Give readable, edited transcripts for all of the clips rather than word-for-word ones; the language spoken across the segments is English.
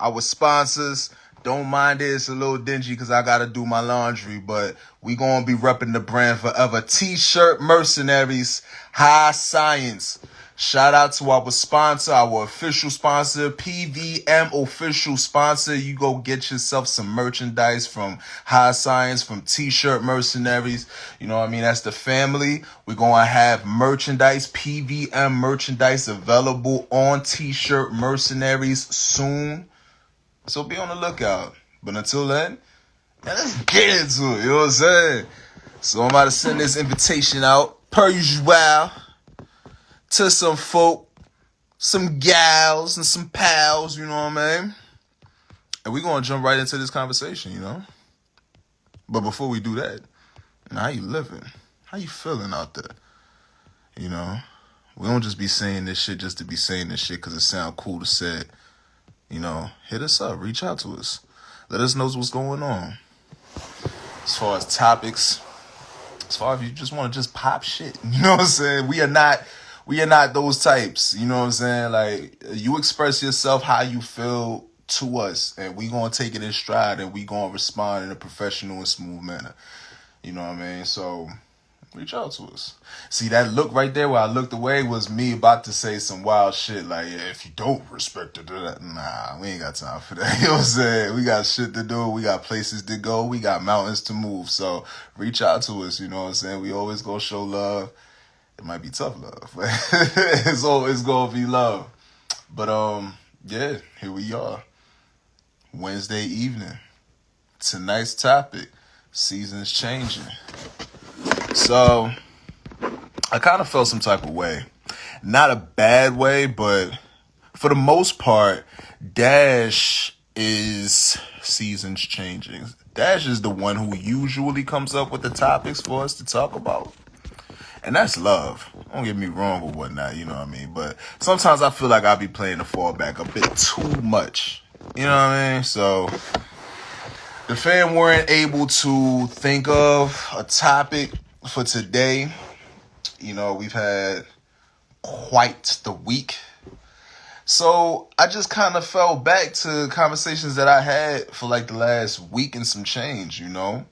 Our sponsors, don't mind it. It's a little dingy because I got to do my laundry, but we going to be repping the brand forever. T-shirt mercenaries, high science. Shout out to our sponsor, our official sponsor, PVM official sponsor. You go get yourself some merchandise from High Science, from T-shirt mercenaries. You know what I mean? That's the family. We're going to have merchandise, PVM merchandise available on T-shirt mercenaries soon. So be on the lookout. But until then, let's get into it. You know what I'm saying? So I'm about to send this invitation out, per usual, to some folk, some gals, and some pals, you know what I mean? And we're going to jump right into this conversation, you know? But before we do that, how you living? How you feeling out there? You know? We don't just be saying this shit just to be saying this shit because it sound cool to say it. You know, hit us up, reach out to us. Let us know what's going on. As far as topics, as far as if you just want to just pop shit. You know what I'm saying? We are not those types. You know what I'm saying? Like, you express yourself how you feel to us, and we gonna take it in stride, and we gonna respond in a professional and smooth manner. You know what I mean? So reach out to us. See, that look right there where I looked away was me about to say some wild shit like, yeah, if you don't respect it, nah, we ain't got time for that. You know what I'm saying? We got shit to do. We got places to go. We got mountains to move. So reach out to us. You know what I'm saying? We always gonna show love. It might be tough love, but it's always gonna be love. But yeah, here we are. Wednesday evening. Tonight's topic, seasons changing. So, I kind of felt some type of way. Not a bad way, but for the most part, Dash is seasons changing. Dash is the one who usually comes up with the topics for us to talk about. And that's love. Don't get me wrong or whatnot, you know what I mean? But sometimes I feel like I be playing the fallback a bit too much. You know what I mean? So, the fam weren't able to think of a topic for today. You know, we've had quite the week. So I just kind of fell back to conversations that I had for like the last week and some change, you know?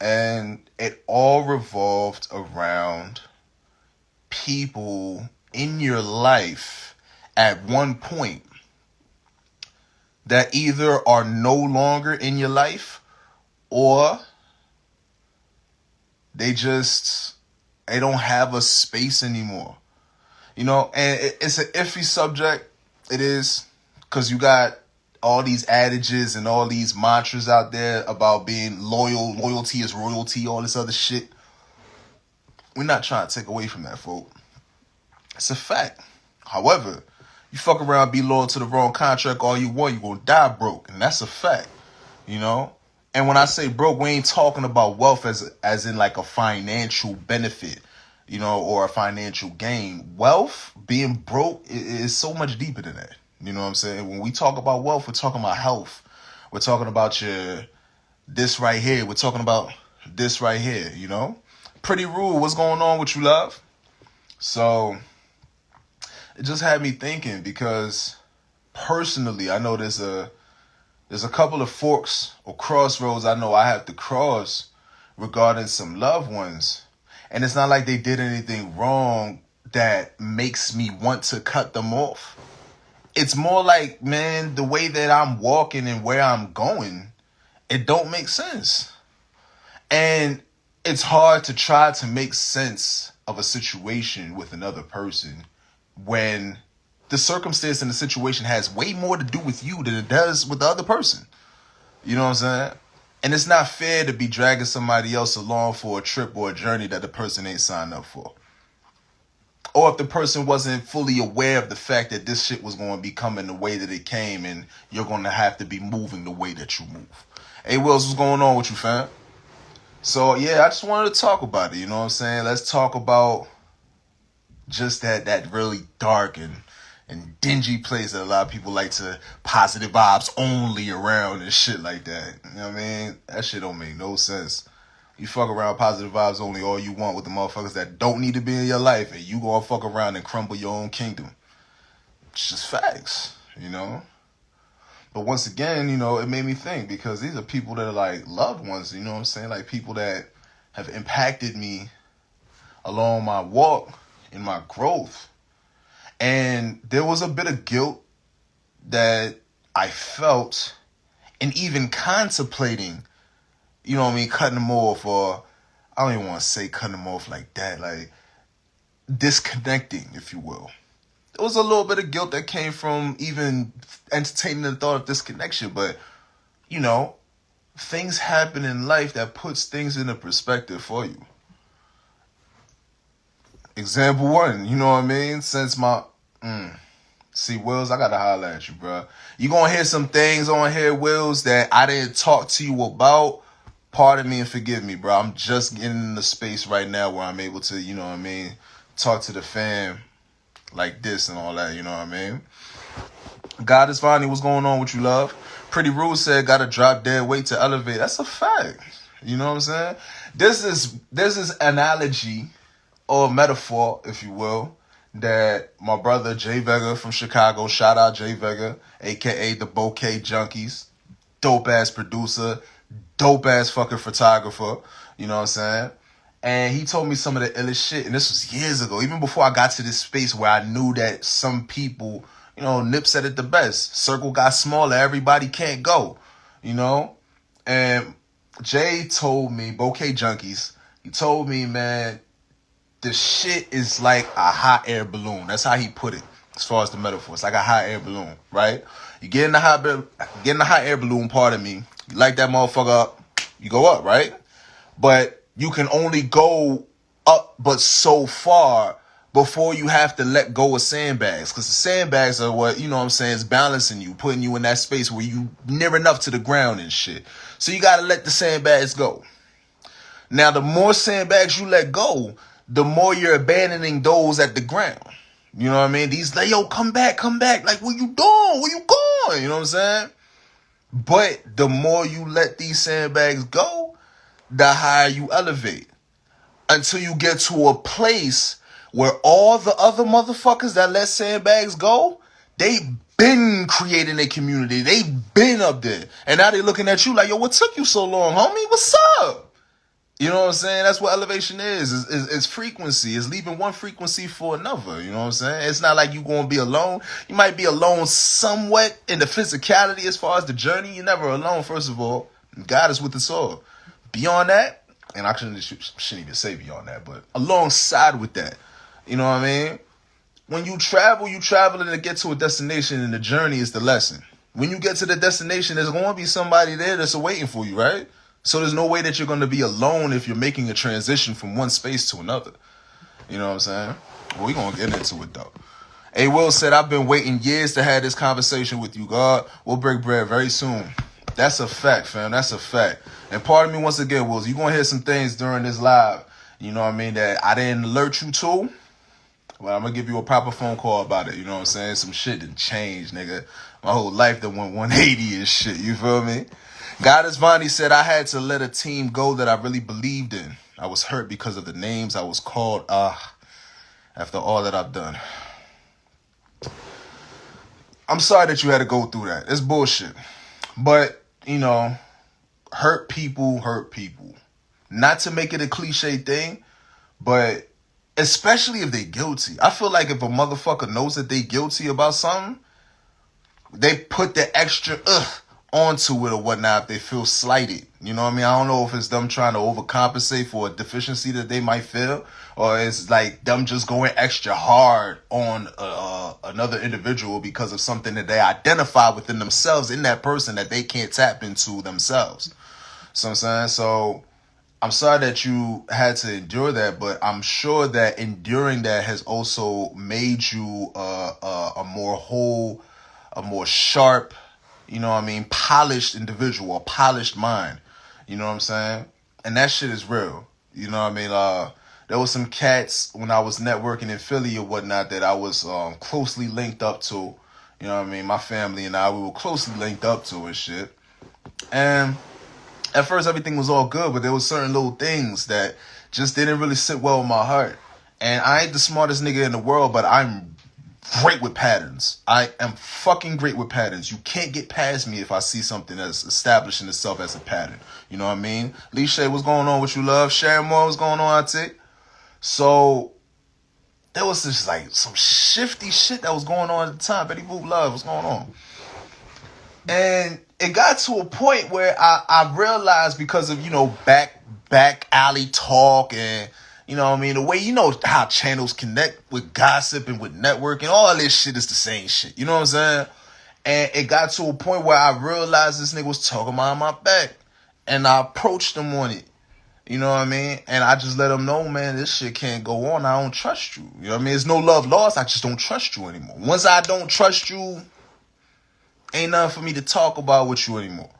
And it all revolved around people in your life at one point that either are no longer in your life or they don't have a space anymore. You know, and it's an iffy subject. It is, because you got all these adages and all these mantras out there about being loyal, loyalty is royalty, all this other shit. We're not trying to take away from that, folk. It's a fact. However, you fuck around, be loyal to the wrong contract all you want, you're going to die broke. And that's a fact, you know? And when I say broke, we ain't talking about wealth as in like a financial benefit, you know, or a financial gain. Wealth, being broke, is so much deeper than that. You know what I'm saying? When we talk about wealth, we're talking about health. We're talking about this right here. We're talking about this right here, you know? Pretty Rule, what's going on with you, love? So, it just had me thinking because personally, I know there's a couple of forks or crossroads I know I have to cross regarding some loved ones. And it's not like they did anything wrong that makes me want to cut them off. It's more like, man, the way that I'm walking and where I'm going, it don't make sense. And it's hard to try to make sense of a situation with another person when the circumstance and the situation has way more to do with you than it does with the other person. You know what I'm saying? And it's not fair to be dragging somebody else along for a trip or a journey that the person ain't signed up for. Or if the person wasn't fully aware of the fact that this shit was going to be coming the way that it came and you're going to have to be moving the way that you move. Hey, Wills, what's going on with you, fam? So, yeah, I just wanted to talk about it, you know what I'm saying? Let's talk about just that really dark and dingy place that a lot of people like to positive vibes only around and shit like that. You know what I mean? That shit don't make no sense. You fuck around positive vibes only all you want with the motherfuckers that don't need to be in your life, and you gonna fuck around and crumble your own kingdom. It's just facts, you know? But once again, you know, it made me think, because these are people that are like loved ones, you know what I'm saying? Like people that have impacted me along my walk and my growth. And there was a bit of guilt that I felt in even contemplating, you know what I mean, cutting them off, or I don't even want to say cutting them off like that, like disconnecting, if you will. There was a little bit of guilt that came from even entertaining the thought of disconnection, but, you know, things happen in life that puts things into perspective for you. Example one, you know what I mean? Since my... See, Wills, I gotta holler at you, bro. You gonna hear some things on here, Wills, that I didn't talk to you about. Pardon me and forgive me, bro. I'm just getting in the space right now where I'm able to, you know what I mean, talk to the fam like this and all that, you know what I mean? God is Vonn, what's going on with you, love? Pretty Rude said, gotta drop dead weight to elevate. That's a fact. You know what I'm saying? This is analogy or metaphor, if you will, that my brother Jay Vega from Chicago, shout out Jay Vega, aka the Bouquet Junkies, dope ass producer, dope ass fucking photographer, you know what I'm saying? And he told me some of the illest shit, and this was years ago, even before I got to this space where I knew that some people, you know, Nip said it the best, circle got smaller, everybody can't go, you know? And Jay told me, Bouquet Junkies, he told me, man, the shit is like a hot air balloon. That's how he put it, as far as the metaphor. It's like a hot air balloon, right? You get in the hot air balloon, pardon me. You light that motherfucker up, you go up, right? But you can only go up but so far before you have to let go of sandbags. Because the sandbags are what, you know what I'm saying, is balancing you, putting you in that space where you near enough to the ground and shit. So you got to let the sandbags go. Now, the more sandbags you let go, the more you're abandoning those at the ground. You know what I mean? These like, yo, come back. Like, where you doing? Where you going? You know what I'm saying? But the more you let these sandbags go, the higher you elevate. Until you get to a place where all the other motherfuckers that let sandbags go, they been creating a community. They been up there. And now they looking at you like, yo, what took you so long, homie? What's up? You know what I'm saying? That's what elevation is. It's frequency. It's leaving one frequency for another. You know what I'm saying? It's not like you're going to be alone. You might be alone somewhat in the physicality as far as the journey. You're never alone, first of all. God is with us all. Beyond that, and I shouldn't even say beyond that, but alongside with that, you know what I mean? When you traveling to get to a destination, and the journey is the lesson. When you get to the destination, there's going to be somebody there that's waiting for you, right? So there's no way that you're going to be alone if you're making a transition from one space to another. You know what I'm saying? Well, we're going to get into it, though. A. Will said, I've been waiting years to have this conversation with you, God. We'll break bread very soon. That's a fact, fam. That's a fact. And pardon me once again, Wills, you're going to hear some things during this live, you know what I mean, that I didn't alert you to. Well, I'm going to give you a proper phone call about it. You know what I'm saying? Some shit done changed, nigga. My whole life done went 180 and shit. You feel me? Goddess Vonnie said, I had to let a team go that I really believed in. I was hurt because of the names I was called. After all that I've done. I'm sorry that you had to go through that. It's bullshit. But, you know, hurt people. Not to make it a cliche thing, but especially if they guilty. I feel like if a motherfucker knows that they guilty about something, they put the extra onto it or whatnot if they feel slighted. You know what I mean? I don't know if it's them trying to overcompensate for a deficiency that they might feel, or it's like them just going extra hard on another individual because of something that they identify within themselves in that person that they can't tap into themselves. So I'm saying, so I'm sorry that you had to endure that, but I'm sure that enduring that has also made you a more whole, a more sharp, you know what I mean, polished individual, a polished mind. You know what I'm saying? And that shit is real. You know what I mean? There was some cats when I was networking in Philly or whatnot that I was closely linked up to. You know what I mean? My family and I, we were closely linked up to and shit. And at first everything was all good, but there was certain little things that just didn't really sit well with my heart. And I ain't the smartest nigga in the world, but I'm great with patterns. I am fucking great with patterns. You can't get past me if I see something that's establishing itself as a pattern. You know what I mean? Lishay, what's going on with you, love? Sharon Moore, what's going on, Auntie? So there was this like some shifty shit that was going on at the time. Betty Boop, love, what's going on? And it got to a point where I realized, because of, you know, back alley talk and, you know what I mean, the way, you know, how channels connect with gossip and with networking, all this shit is the same shit. You know what I'm saying? And it got to a point where I realized this nigga was talking behind my back. And I approached him on it. You know what I mean? And I just let him know, man, this shit can't go on. I don't trust you. You know what I mean? There's no love lost. I just don't trust you anymore. Once I don't trust you, ain't nothing for me to talk about with you anymore.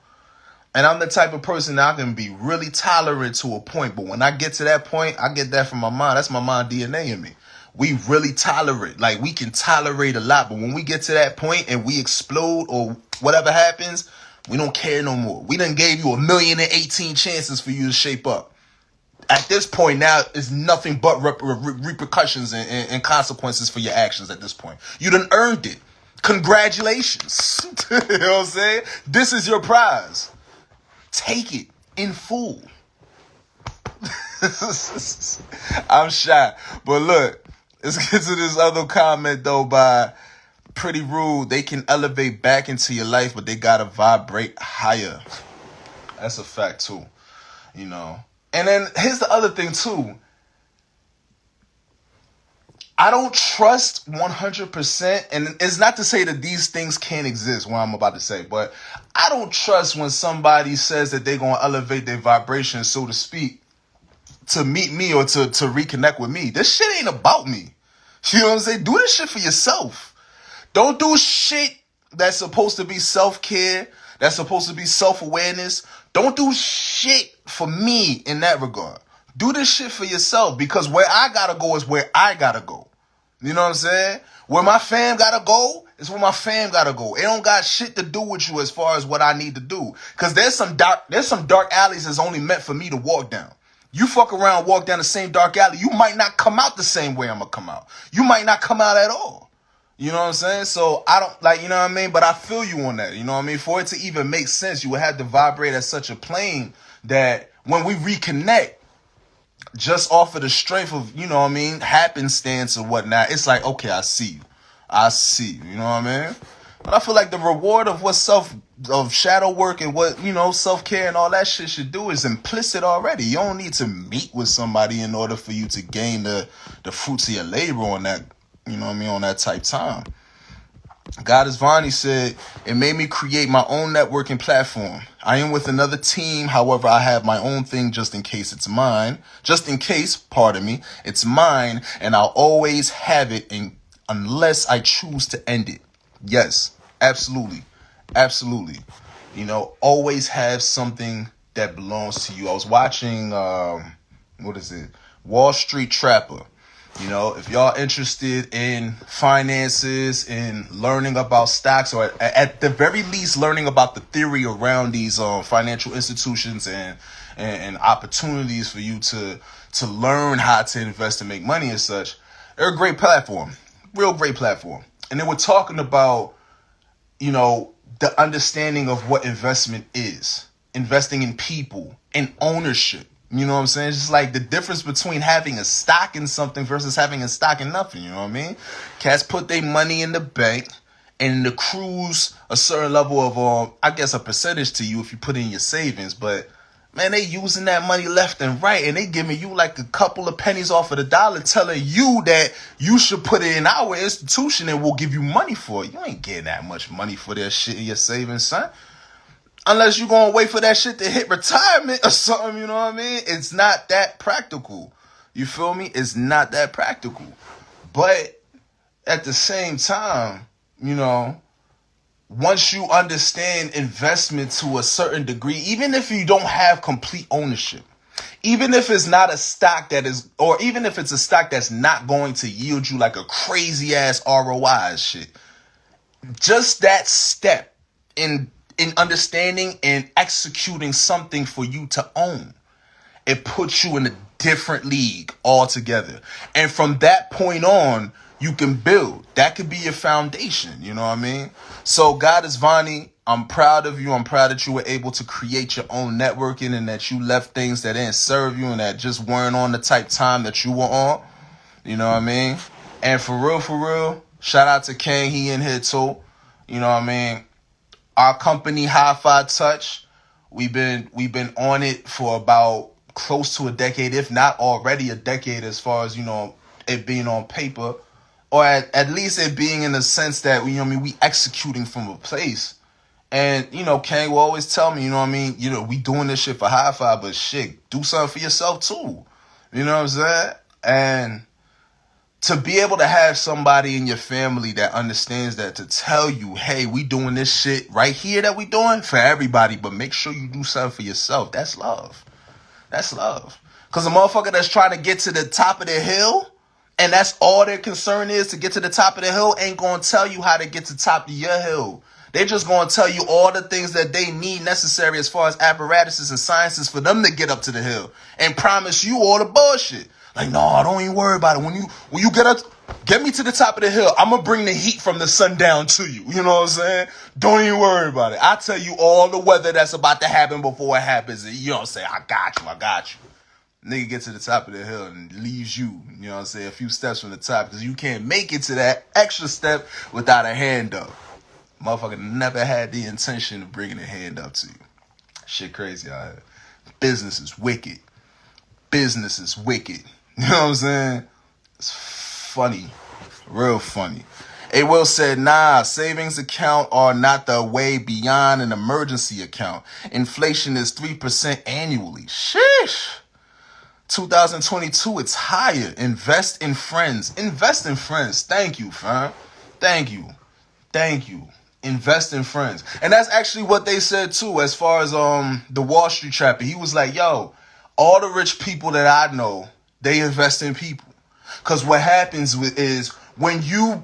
And I'm the type of person that I can be really tolerant to a point. But when I get to that point, I get that from my mind. That's my mind DNA in me. We really tolerate. Like, we can tolerate a lot. But when we get to that point and we explode or whatever happens, we don't care no more. We done gave you 1,000,018 chances for you to shape up. At this point now, it's nothing but repercussions and consequences for your actions at this point. You done earned it. Congratulations. You know what I'm saying? This is your prize. Take it in full. I'm shy. But look, let's get to this other comment, though, by Pretty Rude. They can elevate back into your life, but they gotta vibrate higher. That's a fact, too. You know? And then here's the other thing, too. I don't trust 100%, and it's not to say that these things can't exist, what I'm about to say, but I don't trust when somebody says that they're going to elevate their vibration, so to speak, to meet me or to reconnect with me. This shit ain't about me. You know what I'm saying? Do this shit for yourself. Don't do shit that's supposed to be self-care, that's supposed to be self-awareness. Don't do shit for me in that regard. Do this shit for yourself, because where I gotta go is where I gotta go. You know what I'm saying? Where my fam gotta go is where my fam gotta go. It don't got shit to do with you as far as what I need to do. Cause there's some dark alleys that's only meant for me to walk down. You fuck around, walk down the same dark alley, you might not come out the same way I'm gonna come out. You might not come out at all. You know what I'm saying? So I don't, like, you know what I mean? But I feel you on that. You know what I mean? For it to even make sense, you would have to vibrate at such a plane that when we reconnect, just off of the strength of, you know what I mean, happenstance or whatnot, it's like, okay, I see you. I see you. You know what I mean? But I feel like the reward of what of shadow work and what, you know, self-care and all that shit should do is implicit already. You don't need to meet with somebody in order for you to gain the fruits of your labor on that, you know what I mean, on that type time. Goddess Vonn said, it made me create my own networking platform. I am with another team. However, I have my own thing just in case it's mine. Just in case, pardon me, it's mine, and I'll always have it unless I choose to end it. Yes, absolutely. Absolutely. You know, always have something that belongs to you. I was watching, Wall Street Trapper. You know, if y'all interested in finances and learning about stocks, or at the very least learning about the theory around these financial institutions and opportunities for you to learn how to invest and make money and such, they're a great platform, real great platform. And they were talking about, you know, the understanding of what investment is, investing in people and ownership. You know what I'm saying? It's just like the difference between having a stock in something versus having a stock in nothing. You know what I mean? Cats put their money in the bank and it accrues a certain level of, I guess, a percentage to you if you put in your savings. But, man, they using that money left and right, and they giving you like a couple of pennies off of the dollar, telling you that you should put it in our institution and we'll give you money for it. You ain't getting that much money for that shit in your savings, son. Unless you're going to wait for that shit to hit retirement or something, you know what I mean? It's not that practical. You feel me? It's not that practical. But at the same time, you know, once you understand investment to a certain degree, even if you don't have complete ownership, even if it's not a stock that is, or even if it's a stock that's not going to yield you like a crazy ass ROI shit, just that step in understanding and executing something for you to own, it puts you in a different league altogether. And from that point on, you can build. That could be your foundation. You know what I mean? So, Goddess Vonnie, I'm proud of you. I'm proud that you were able to create your own networking and that you left things that didn't serve you and that just weren't on the type time that you were on. You know what I mean? And for real, shout out to King. He in here too. You know what I mean? Our company, Hi-Fi Touch, we've been on it for about close to a decade, if not already a decade, as far as, you know, it being on paper, or at least it being in the sense that, you know what I mean, we executing from a place. And, you know, Kang will always tell me, you know what I mean, you know, we doing this shit for Hi-Fi, but shit, do something for yourself too. You know what I'm saying? And to be able to have somebody in your family that understands that, to tell you, hey, we doing this shit right here that we doing for everybody, but make sure you do something for yourself. That's love. That's love. Because a motherfucker that's trying to get to the top of the hill, and that's all their concern is, to get to the top of the hill, ain't going to tell you how to get to the top of your hill. They're just going to tell you all the things that they need necessary as far as apparatuses and sciences for them to get up to the hill, and promise you all the bullshit. Like, no, don't even worry about it. When you get up, get me to the top of the hill. I'm going to bring the heat from the sun down to you. You know what I'm saying? Don't even worry about it. I'll tell you all the weather that's about to happen before it happens. And you know what I'm saying? I got you. Nigga get to the top of the hill and leaves you, you know what I'm saying, a few steps from the top, because you can't make it to that extra step without a hand up. Motherfucker never had the intention of bringing a hand up to you. Shit crazy out here. Business is wicked. You know what I'm saying? It's funny. Real funny. A Will said, nah, savings account are not the way beyond an emergency account. Inflation is 3% annually. Sheesh. 2022, it's higher. Invest in friends. Thank you, fam. Thank you. Invest in friends. And that's actually what they said too, as far as the Wall Street Trapper. He was like, yo, all the rich people that I know, they invest in people. Because what happens is when you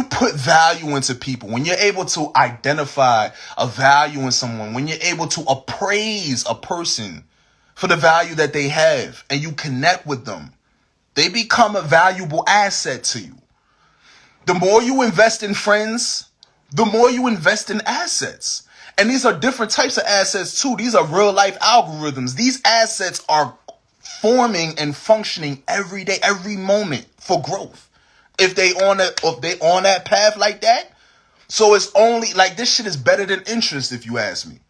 put value into people, when you're able to identify a value in someone, when you're able to appraise a person for the value that they have, and you connect with them, they become a valuable asset to you. The more you invest in friends, the more you invest in assets. And these are different types of assets too. These are real life algorithms. These assets are forming and functioning every day, every moment for growth. If they on that path like that, so it's only like, this shit is better than interest, if you ask me.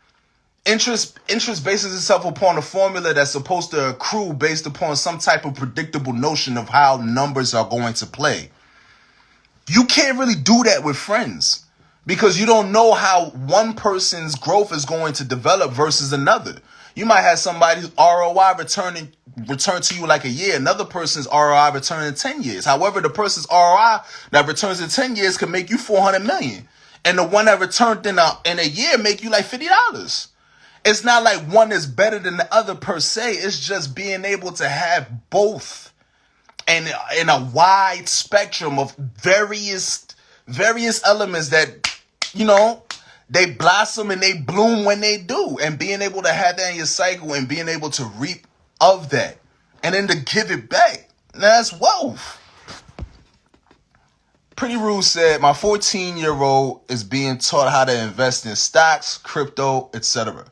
Interest bases itself upon a formula that's supposed to accrue based upon some type of predictable notion of how numbers are going to play. You can't really do that with friends, because you don't know how one person's growth is going to develop versus another. You might have somebody's ROI return to you like a year, another person's ROI return in 10 years. However, the person's ROI that returns in 10 years can make you $400 million. And the one that returned in a year make you like $50. It's not like one is better than the other per se. It's just being able to have both, and in a wide spectrum of various elements that, you know, they blossom and they bloom when they do, and being able to have that in your cycle and being able to reap of that and then to give it back. That's wealth. Pretty Rude said, my 14-year-old is being taught how to invest in stocks, crypto, etc.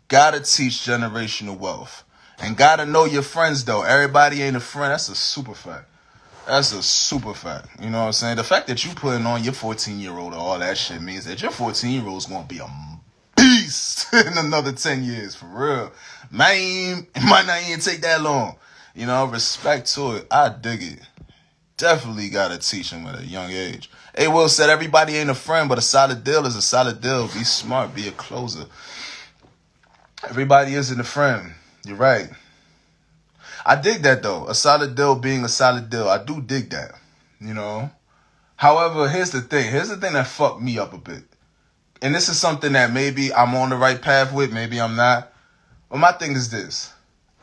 Gotta teach generational wealth. And gotta know your friends, though. Everybody ain't a friend. That's a super fact. You know what I'm saying? The fact that you putting on your 14-year-old or all that shit means that your 14-year-old is going to be a beast in another 10 years, for real. It might not even take that long. You know, respect to it. I dig it. Definitely gotta teach him at a young age. A Will said, everybody ain't a friend, but a solid deal is a solid deal. Be smart. Be a closer. Everybody isn't a friend. You're right. I dig that, though. A solid deal being a solid deal. I do dig that, you know. However, here's the thing. Here's the thing that fucked me up a bit. And this is something that maybe I'm on the right path with, maybe I'm not. But my thing is this.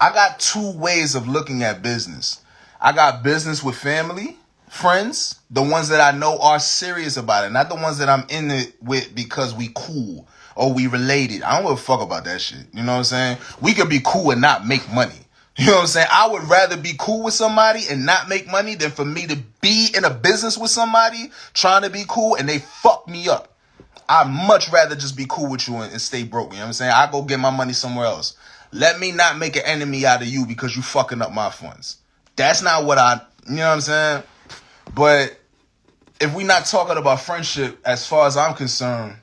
I got two ways of looking at business. I got business with family, friends, the ones that I know are serious about it, not the ones that I'm in it with because we cool or we related. I don't give a fuck about that shit. You know what I'm saying? We could be cool and not make money. You know what I'm saying? I would rather be cool with somebody and not make money than for me to be in a business with somebody trying to be cool and they fuck me up. I'd much rather just be cool with you and stay broke. You know what I'm saying? I go get my money somewhere else. Let me not make an enemy out of you because you fucking up my funds. That's not what you know what I'm saying? But if we not talking about friendship, as far as I'm concerned,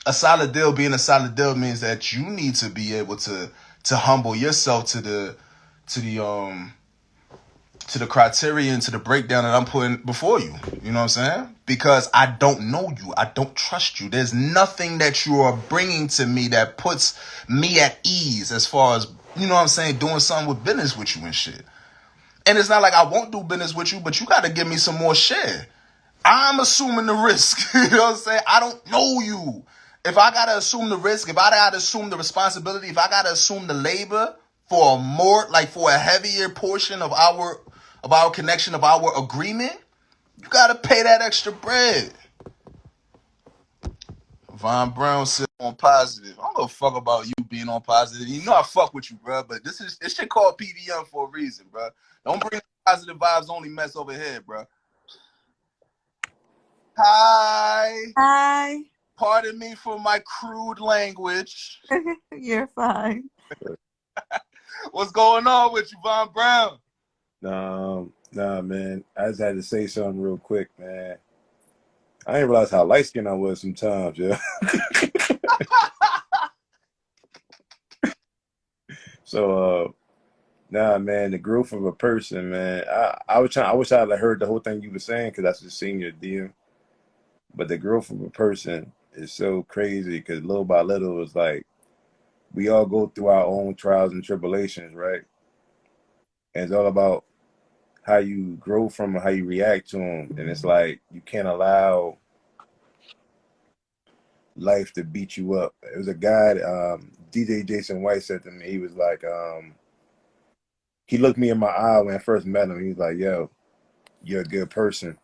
a solid deal being a solid deal means that you need to be able to humble yourself to the to the criterion, to the breakdown that I'm putting before you. You know what I'm saying? Because I don't know you. I don't trust you. There's nothing that you are bringing to me that puts me at ease as far as, you know what I'm saying, doing something with business with you and shit. And it's not like I won't do business with you, but you got to give me some more share. I'm assuming the risk. You know what I'm saying? I don't know you. If I got to assume the risk, if I got to assume the responsibility, if I got to assume the labor for a more, like for a heavier portion of our connection, of our agreement, you got to pay that extra bread. Vonn Brown said on positive. I don't give a fuck about you being on positive. You know I fuck with you, bro. But this shit called PVM for a reason, bro. Don't bring positive vibes only mess over here, bro. Hi. Hi. Pardon me for my crude language. You're fine. What's going on with you, Vonn Brown? Nah, man. I just had to say something real quick, man. I didn't realize how light skinned I was sometimes, yeah. So, nah, man, the growth of a person, man. I wish I had heard the whole thing you were saying because I just seen your DM. But the growth of a person is so crazy because little by little, it's like we all go through our own trials and tribulations, right? And it's all about how you grow from them, how you react to them. And it's like you can't allow life to beat you up. It was a guy, DJ Jason White said to me, he was like, he looked me in my eye when I first met him. He was like, yo, you're a good person.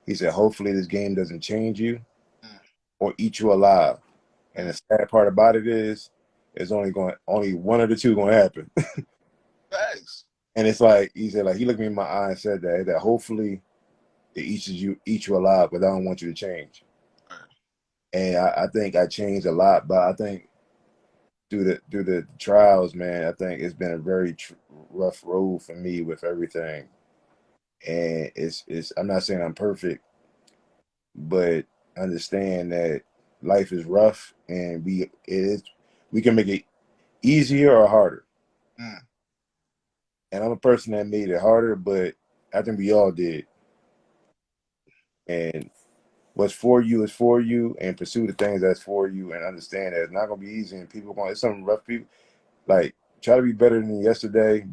He said, hopefully this game doesn't change you or eat you alive. And the sad part about it is, it's only one of the two going to happen. Thanks. And it's like, he said, like, he looked me in my eye and said that hopefully it eats you alive, but I don't want you to change. And I think I changed a lot, but I think through the trials, man, I think it's been a very rough road for me with everything. And it's I'm not saying I'm perfect, but understand that life is rough, and we can make it easier or harder. Mm. And I'm a person that made it harder, but I think we all did. And what's for you is for you, and pursue the things that's for you, and understand that it's not gonna be easy. And it's some rough people. Like, try to be better than yesterday.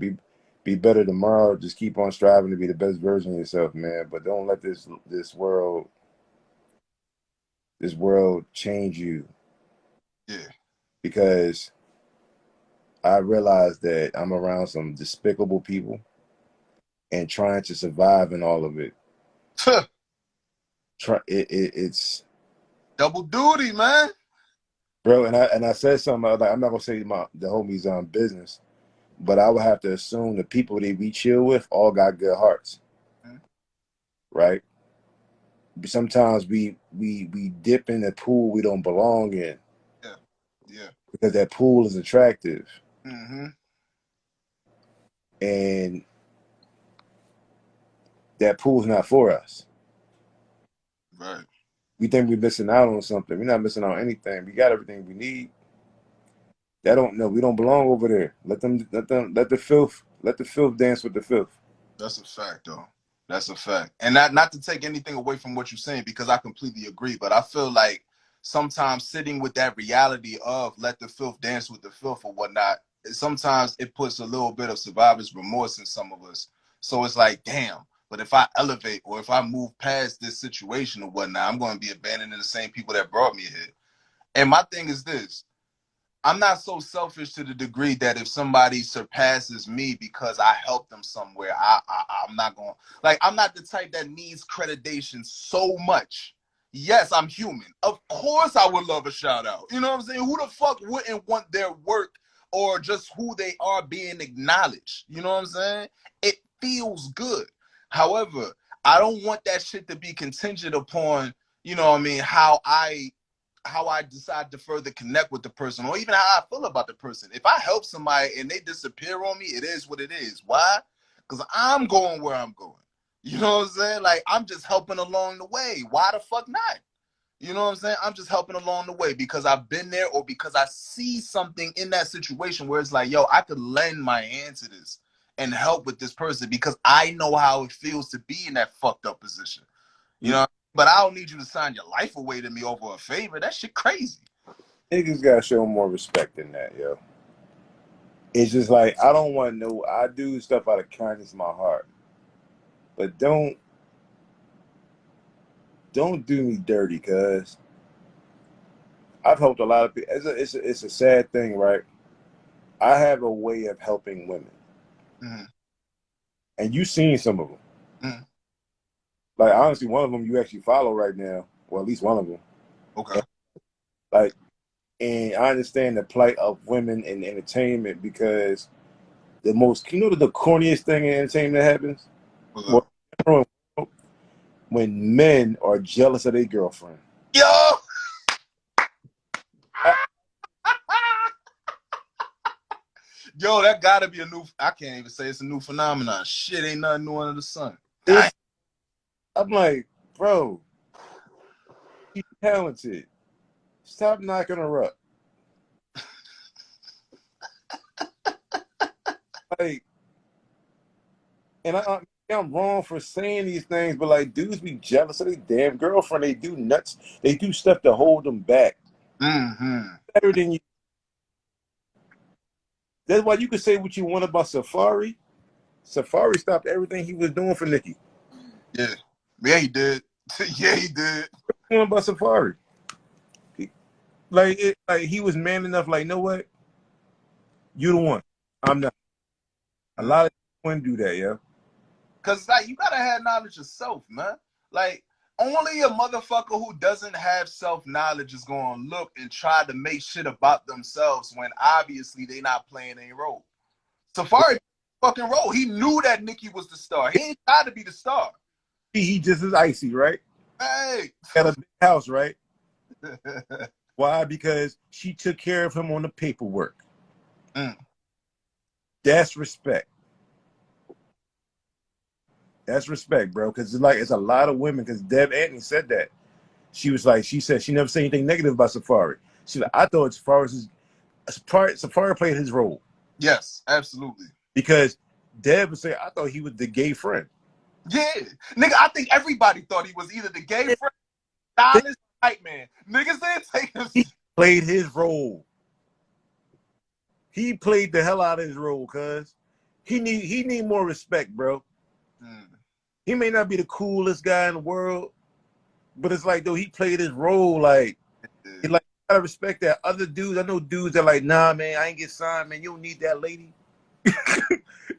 Be better tomorrow. Just keep on striving to be the best version of yourself, man. But don't let this world change you. Yeah. Because I realized that I'm around some despicable people and trying to survive in all of it. It's double duty, man. Bro, and I said something like, I'm not gonna say the homies business, but I would have to assume the people that we chill with all got good hearts, right? Sometimes we dip in the pool we don't belong in, yeah, because that pool is attractive, mm-hmm. and that pool's not for us. Right. We think we're missing out on something. We're not missing out on anything. We got everything we need. We don't belong over there. Let the filth dance with the filth. That's a fact, though. That's a fact. And not to take anything away from what you're saying, because I completely agree, but I feel like sometimes sitting with that reality of let the filth dance with the filth or whatnot, sometimes it puts a little bit of survivor's remorse in some of us. So it's like, damn, but if I elevate or if I move past this situation or whatnot, I'm going to be abandoning the same people that brought me here. And my thing is this. I'm not so selfish to the degree that if somebody surpasses me because I helped them somewhere, I'm not going, like, I'm not the type that needs accreditation so much. Yes, I'm human. Of course I would love a shout out. You know what I'm saying? Who the fuck wouldn't want their work or just who they are being acknowledged. You know what I'm saying? It feels good. However, I don't want that shit to be contingent upon, you know what I mean, how I decide to further connect with the person, or even how I feel about the person. If I help somebody and they disappear on me, it is what it is. Why? Because I'm going where I'm going. You know what I'm saying? Like, I'm just helping along the way. Why the fuck not? You know what I'm saying? I'm just helping along the way because I've been there, or because I see something in that situation where it's like, yo, I could lend my hand to this and help with this person because I know how it feels to be in that fucked up position. You know, but I don't need you to sign your life away to me over a favor. That shit crazy. Niggas gotta show more respect than that, yo. It's just like I don't want no. I do stuff out of kindness of my heart, but don't do me dirty, cuz I've helped a lot of people. It's a sad thing, right? I have a way of helping women, and you've seen some of them. Like honestly, one of them you actually follow right now. Well, at least one of them. Okay. Like, and I understand the plight of women in entertainment because the most, the corniest thing in entertainment happens? Well, when men are jealous of their girlfriend. Yo! Yo, that gotta be a new, I can't even say it's a new phenomenon. Shit ain't nothing new under the sun. I'm like, bro, she's talented. Stop knocking her up. Like, and I'm wrong for saying these things, but like dudes be jealous of their damn girlfriend. They do nuts. They do stuff to hold them back. Better than you. That's why you can say what you want about Safari. Safari stopped everything he was doing for Nicki. Yeah. Yeah, he did. Yeah, he did. What about Safari? Like he was man enough, like, you know what? You the one. I'm not. A lot of people wouldn't do that, yeah. Cause like you gotta have knowledge of self, man. Like only a motherfucker who doesn't have self-knowledge is gonna look and try to make shit about themselves when obviously they not playing a role. Safari fucking role. He knew that Nicki was the star. He ain't tried to be the star. He just is icy, right? Hey. Got a big house, right? Why? Because she took care of him on the paperwork. That's respect. That's respect, bro. Because it's a lot of women. Because Deb Antony said that. She said she never said anything negative about Safari. She like, I thought Safari played his role. Yes, absolutely. Because Deb would say, I thought he was the gay friend. Yeah. Nigga, I think everybody thought he was either the gay friend, honest white man. Niggas didn't take him. He played his role. He played the hell out of his role, cuz. He need more respect, bro. He may not be the coolest guy in the world, but it's like, though, he played his role. Like, he like, gotta respect that. Other dudes, I know dudes that like, nah, man, I ain't get signed, man. You don't need that lady.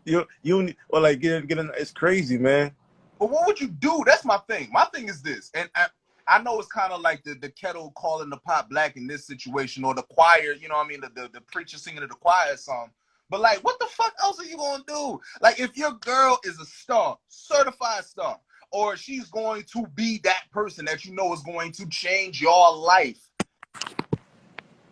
you need, or like get in. It's crazy, man. But what would you do? That's my thing. My thing is this, and I know it's kind of like the kettle calling the pot black in this situation, or the choir, you know what I mean, the preacher singing to the choir song. But like, what the fuck else are you gonna do? Like, if your girl is a star, certified star, or she's going to be that person that you know is going to change your life,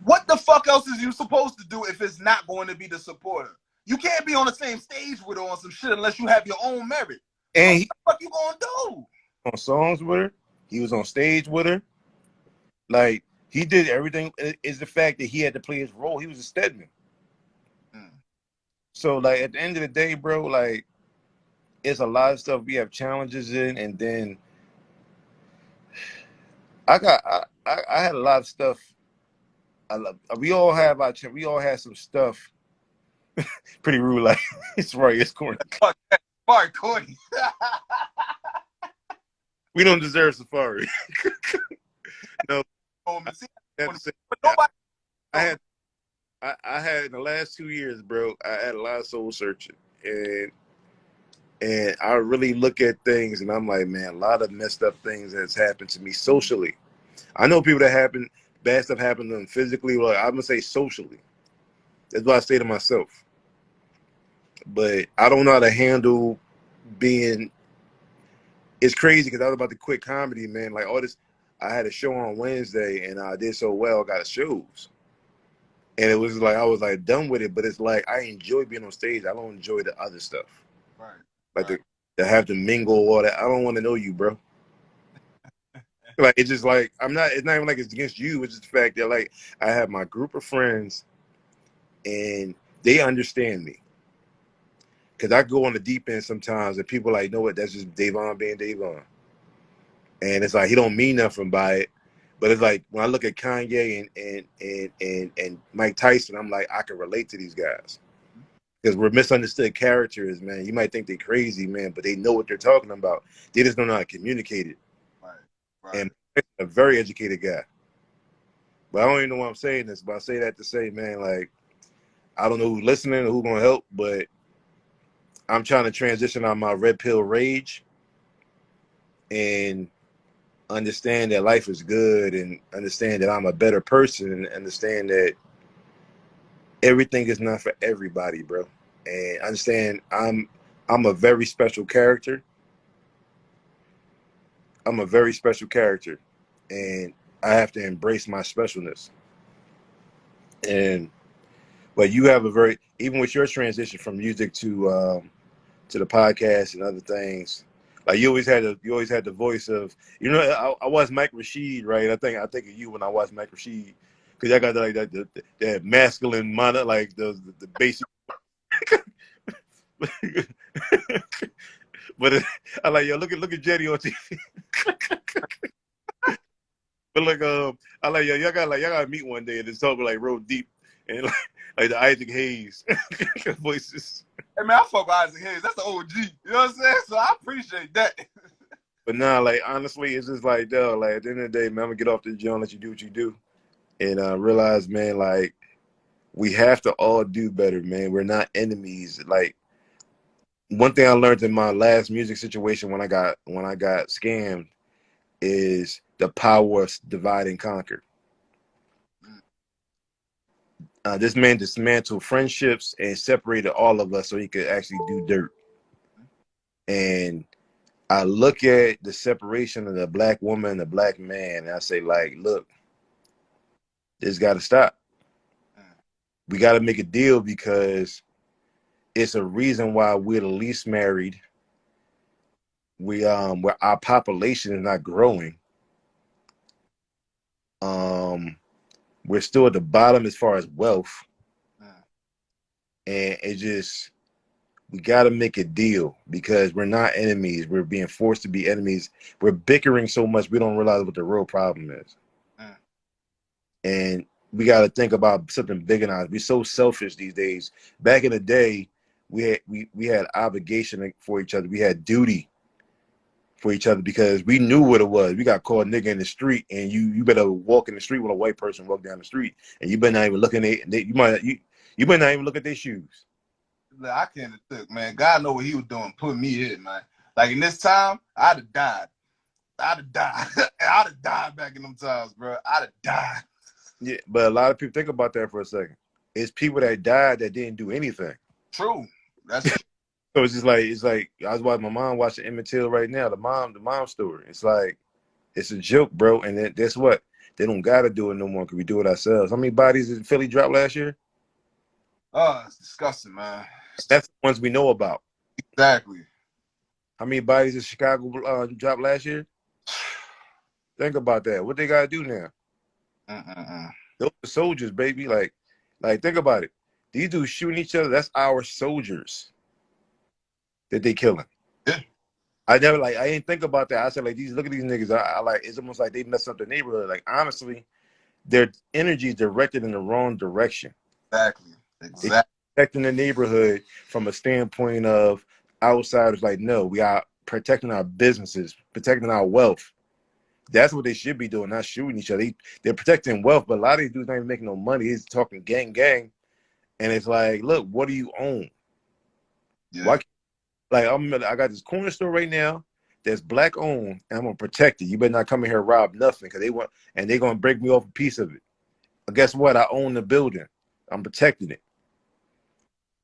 what the fuck else is you supposed to do if it's not going to be the supporter? You can't be on the same stage with her on some shit unless you have your own merit. And what the fuck you gonna do? On songs with her, he was on stage with her. Like, he did everything. Is the fact that he had to play his role. He was a Stedman. So, like, at the end of the day, bro, like, it's a lot of stuff we have challenges in, and then I had a lot of stuff. We all have some stuff. Pretty rude, like it's right. It's corny. Corny. We don't deserve Safari. No. I had in the last 2 years, bro. I had a lot of soul searching, and I really look at things, and I'm like, man, a lot of messed up things has happened to me socially. I know people that bad stuff happened to them physically. Like, I'm gonna say socially. That's what I say to myself. But I don't know how to handle being. It's crazy because I was about to quit comedy, man. Like all this, I had a show on Wednesday and I did so well, got a shows, and it was like I was like done with it. But it's like I enjoy being on stage. I don't enjoy the other stuff, Right. like Right. to have to mingle all that. I don't want to know you, bro. Like it's just like I'm not. It's not even like it's against you. It's just the fact that like I have my group of friends and they understand me. Cause I go on the deep end sometimes, and people like, know what? That's just Davon being Davon, and it's like he don't mean nothing by it. But it's like when I look at Kanye and Mike Tyson, I'm like, I can relate to these guys because we're misunderstood characters, man. You might think they're crazy, man, but they know what they're talking about. They just don't know how to communicate it. Right. Right. And a very educated guy, but I don't even know why I'm saying this. But I say that to say, man, like I don't know who's listening or who's gonna help, but I'm trying to transition on my red pill rage and understand that life is good and understand that I'm a better person and understand that everything is not for everybody, bro. And understand I'm a very special character. I'm a very special character and I have to embrace my specialness. And but you have a very even with your transition from music to the podcast and other things. Like you always had the voice of I watched Mike Rashid, right? I think of you when I watched Mike Rashid because I got like that masculine mana, like the basic. But I like look at Jetty on TV. But like I like y'all gotta meet one day and just talk like real deep and like the Isaac Hayes voices. Hey man, I fuck with Isaac Hayes. That's the OG. You know what I'm saying? So I appreciate that. But nah, like honestly, it's just like though, like at the end of the day, man, I'm gonna get off this joint, let you do what you do, and realize, man, like we have to all do better, man. We're not enemies. Like one thing I learned in my last music situation when I got scammed is the power of divide and conquer. This man dismantled friendships and separated all of us so he could actually do dirt. And I look at the separation of the black woman and the black man, and I say, like, look, this got to stop. We got to make a deal because it's a reason why we're the least married. Where our population is not growing. We're still at the bottom as far as wealth, and it just we got to make a deal because we're not enemies. We're being forced to be enemies. We're bickering so much we don't realize what the real problem is. And we got to think about something bigger now. We're so selfish these days. Back in the day, we had obligation for each other. We had duty for each other because we knew what it was. We got caught nigga in the street, and you better walk in the street when a white person walk down the street, and you better not even look in you better not even look at their shoes. Look, I can't think, man. God know what he was doing, putting me in, man. Like in this time, I'd have died. I'd have died back in them times, bro. I'd have died. Yeah, but a lot of people think about that for a second. It's people that died that didn't do anything. True. That's true. So it's like I was watching my mom watching Emmett Till right now, the mom story. It's like it's a joke, bro. And then guess what? They don't gotta do it no more because we do it ourselves. How many bodies did Philly drop last year? Oh, it's disgusting, man. That's the ones we know about. Exactly. How many bodies did Chicago drop last year? Think about that. What they gotta do now? Those are soldiers, baby. Like think about it. These dudes shooting each other. That's our soldiers that they killing. Yeah. I didn't think about that. I said like look at these niggas. I like it's almost like they messed up the neighborhood. Like honestly, their energy is directed in the wrong direction. Exactly. They're protecting the neighborhood from a standpoint of outsiders. Like no, we are protecting our businesses, protecting our wealth. That's what they should be doing, not shooting each other. They're protecting wealth, but a lot of these dudes not even making no money. He's talking gang, and it's like, look, what do you own? Yeah. Why? Like I got this corner store right now that's black owned, and I'm gonna protect it. You better not come in here and rob nothing because they're gonna break me off a piece of it. But guess what? I own the building. I'm protecting it.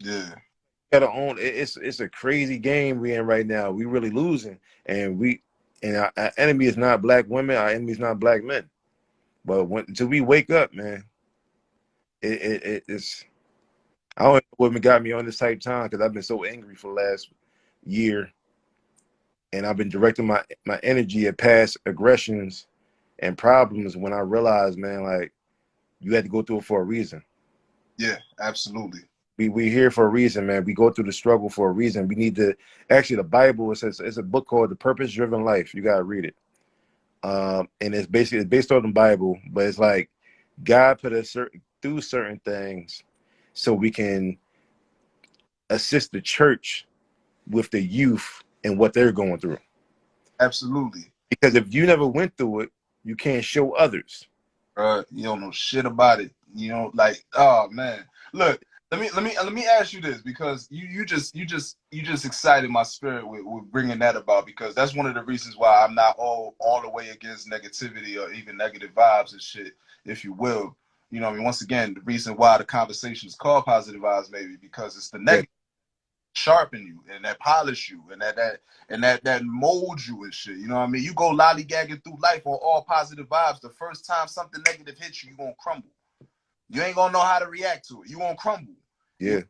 Yeah, Gotta own it's a crazy game we in right now. We really losing, and our enemy is not black women. Our enemy is not black men. But until we wake up, man, it's I don't know what got me on this type of time because I've been so angry for the last year, and I've been directing my energy at past aggressions and problems. When I realized, man, like you had to go through it for a reason. yeah, absolutely. We here for a reason, man. We go through the struggle for a reason. We need to actually the Bible. It says it's a book called The Purpose Driven Life. You gotta read it. And it's based on the Bible, but it's like God put us through certain things so we can assist the church with the youth and what they're going through. Absolutely. Because if you never went through it, you can't show others. You don't know shit about it. You know, like, oh man. Look, let me ask you this because you just excited my spirit with bringing that about because that's one of the reasons why I'm not all the way against negativity or even negative vibes and shit, if you will. You know, I mean, once again, the reason why the conversation is called positive vibes maybe because it's the Yeah, negative sharpen you and that polish you and that mold you and shit. You know what I mean? You go lollygagging through life on all positive vibes. The first time something negative hits you, you're gonna crumble. You ain't gonna know how to react to it. You gonna crumble. You yeah,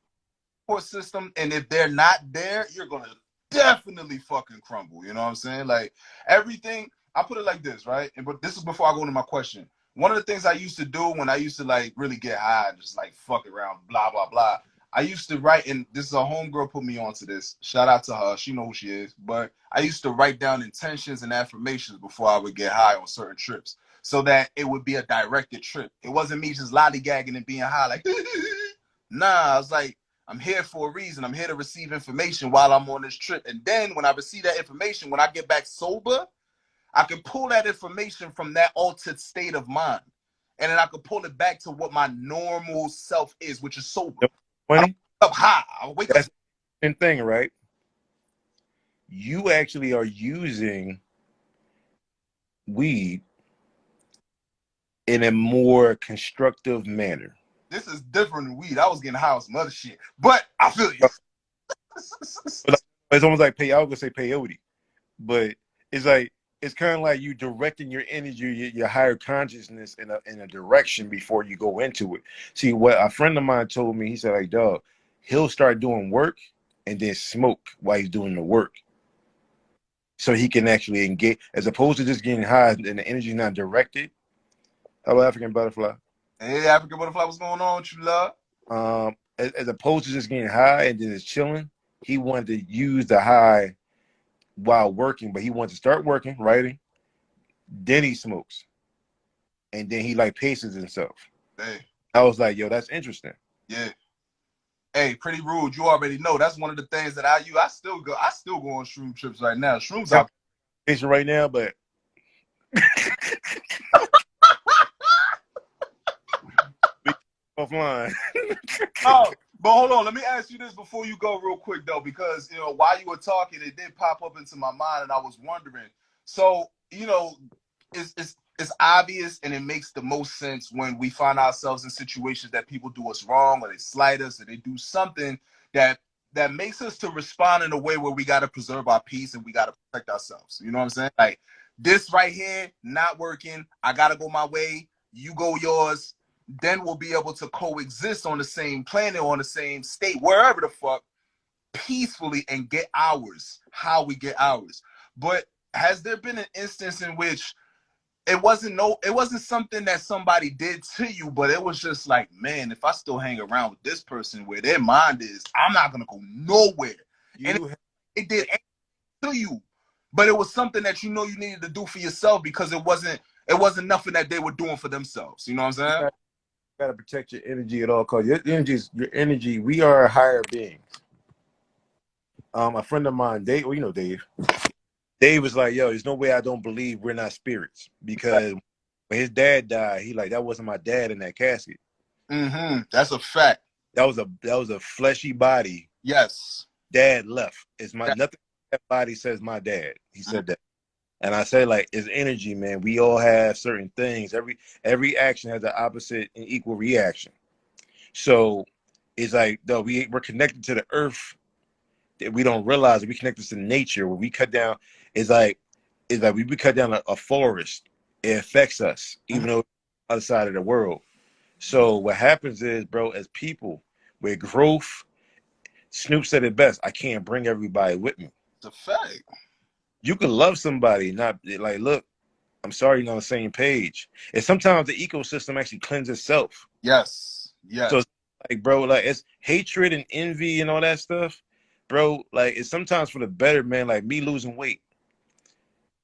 support system, and if they're not there, you're gonna definitely fucking crumble. You know what I'm saying? Like everything. I put it like this, right? But this is before I go into my question. One of the things I used to do when I used to like really get high, just like fuck around, blah blah blah. I used to write, and this is a homegirl put me onto this. Shout out to her. She know who she is. But I used to write down intentions and affirmations before I would get high on certain trips, so that it would be a directed trip. It wasn't me just lollygagging and being high like, nah. I was like, I'm here for a reason. I'm here to receive information while I'm on this trip. And then when I receive that information, when I get back sober, I can pull that information from that altered state of mind. And then I can pull it back to what my normal self is, which is sober. you I know, don't funny. wake up high. I wake up. That's the same thing, right? You actually are using weed in a more constructive manner. This is different than weed. I was getting high on some other shit. But I feel you. But it's almost like I was gonna say peyote, but it's like it's kind of like you directing your energy, your higher consciousness in a direction before you go into it. See, what a friend of mine told me, he said, like, dog, he'll start doing work and then smoke while he's doing the work. So he can actually engage as opposed to just getting high and the energy not directed. Hello, African butterfly. Hey, African butterfly, what's going on with you, love? As opposed to just getting high and then it's chilling, he wanted to use the high while working, but he wanted to start working, writing, then he smokes, and then he like paces himself. Hey, I was like, yo, that's interesting. yeah. Hey, pretty rude. You already know that's one of the things that I use. I still go on shroom trips right now. Shrooms I'm are pacing right now, but offline. oh, but hold on. Let me ask you this before you go real quick though, because while you were talking, it did pop up into my mind, and I was wondering. So it's obvious, and it makes the most sense when we find ourselves in situations that people do us wrong, or they slight us, or they do something that makes us to respond in a way where we got to preserve our peace and we got to protect ourselves. You know what I'm saying? Like this right here, not working. I gotta go my way. You go yours, then we'll be able to coexist on the same planet, on the same state, wherever the fuck, peacefully and get ours, how we get ours. But has there been an instance in which it wasn't something that somebody did to you, but it was just like, man, if I still hang around with this person where their mind is, I'm not gonna go nowhere. And You it did to you, but it was something that you needed to do for yourself because it wasn't nothing that they were doing for themselves. You know what I'm saying? gotta protect your energy at all costs. Your energy is your energy. We are higher beings. A friend of mine, Dave, well, you know Dave. Dave was like, yo, there's no way I don't believe we're not spirits because when his dad died, he like that wasn't my dad in that casket. That's a fact. That was a fleshy body. Yes. Dad left. It's my That, nothing. That body says my dad. He said that, and I say like it's energy, man. We all have certain things. Every action has an opposite and equal reaction. So It's like, though we're connected to the earth that we don't realize. We connected to nature. When we cut down, it's like we cut down a forest. It affects us, even though it's the other side of the world. So what happens is, bro, as people with growth, Snoop said it best. I can't bring everybody with me. It's a fact. You can love somebody, not like, look, I'm sorry you're not on the same page. And sometimes the ecosystem actually cleanses itself. Yes. Yes. So it's like, bro, like it's hatred and envy and all that stuff, bro. Like it's sometimes for the better, man. Like me losing weight.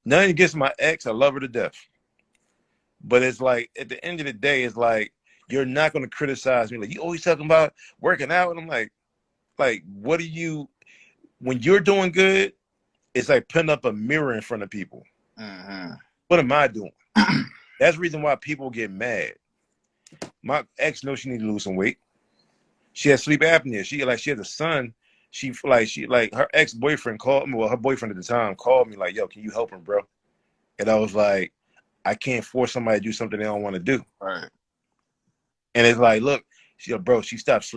Nothing against my ex. I love her to death. But it's like at the end of the day, it's like you're not gonna criticize me. Like you always talking about working out, and I'm like, what are you? When you're doing good, it's like putting up a mirror in front of people. Mm-hmm. What am I doing? That's the reason why people get mad. My ex knows she needs to lose some weight. She has sleep apnea. She has a son. She her ex-boyfriend called me. Well, her boyfriend at the time called me like, "Yo, can you help him, bro?" And I was like, "I can't force somebody to do something they don't want to do." Right. And it's like, look, bro, she stopped.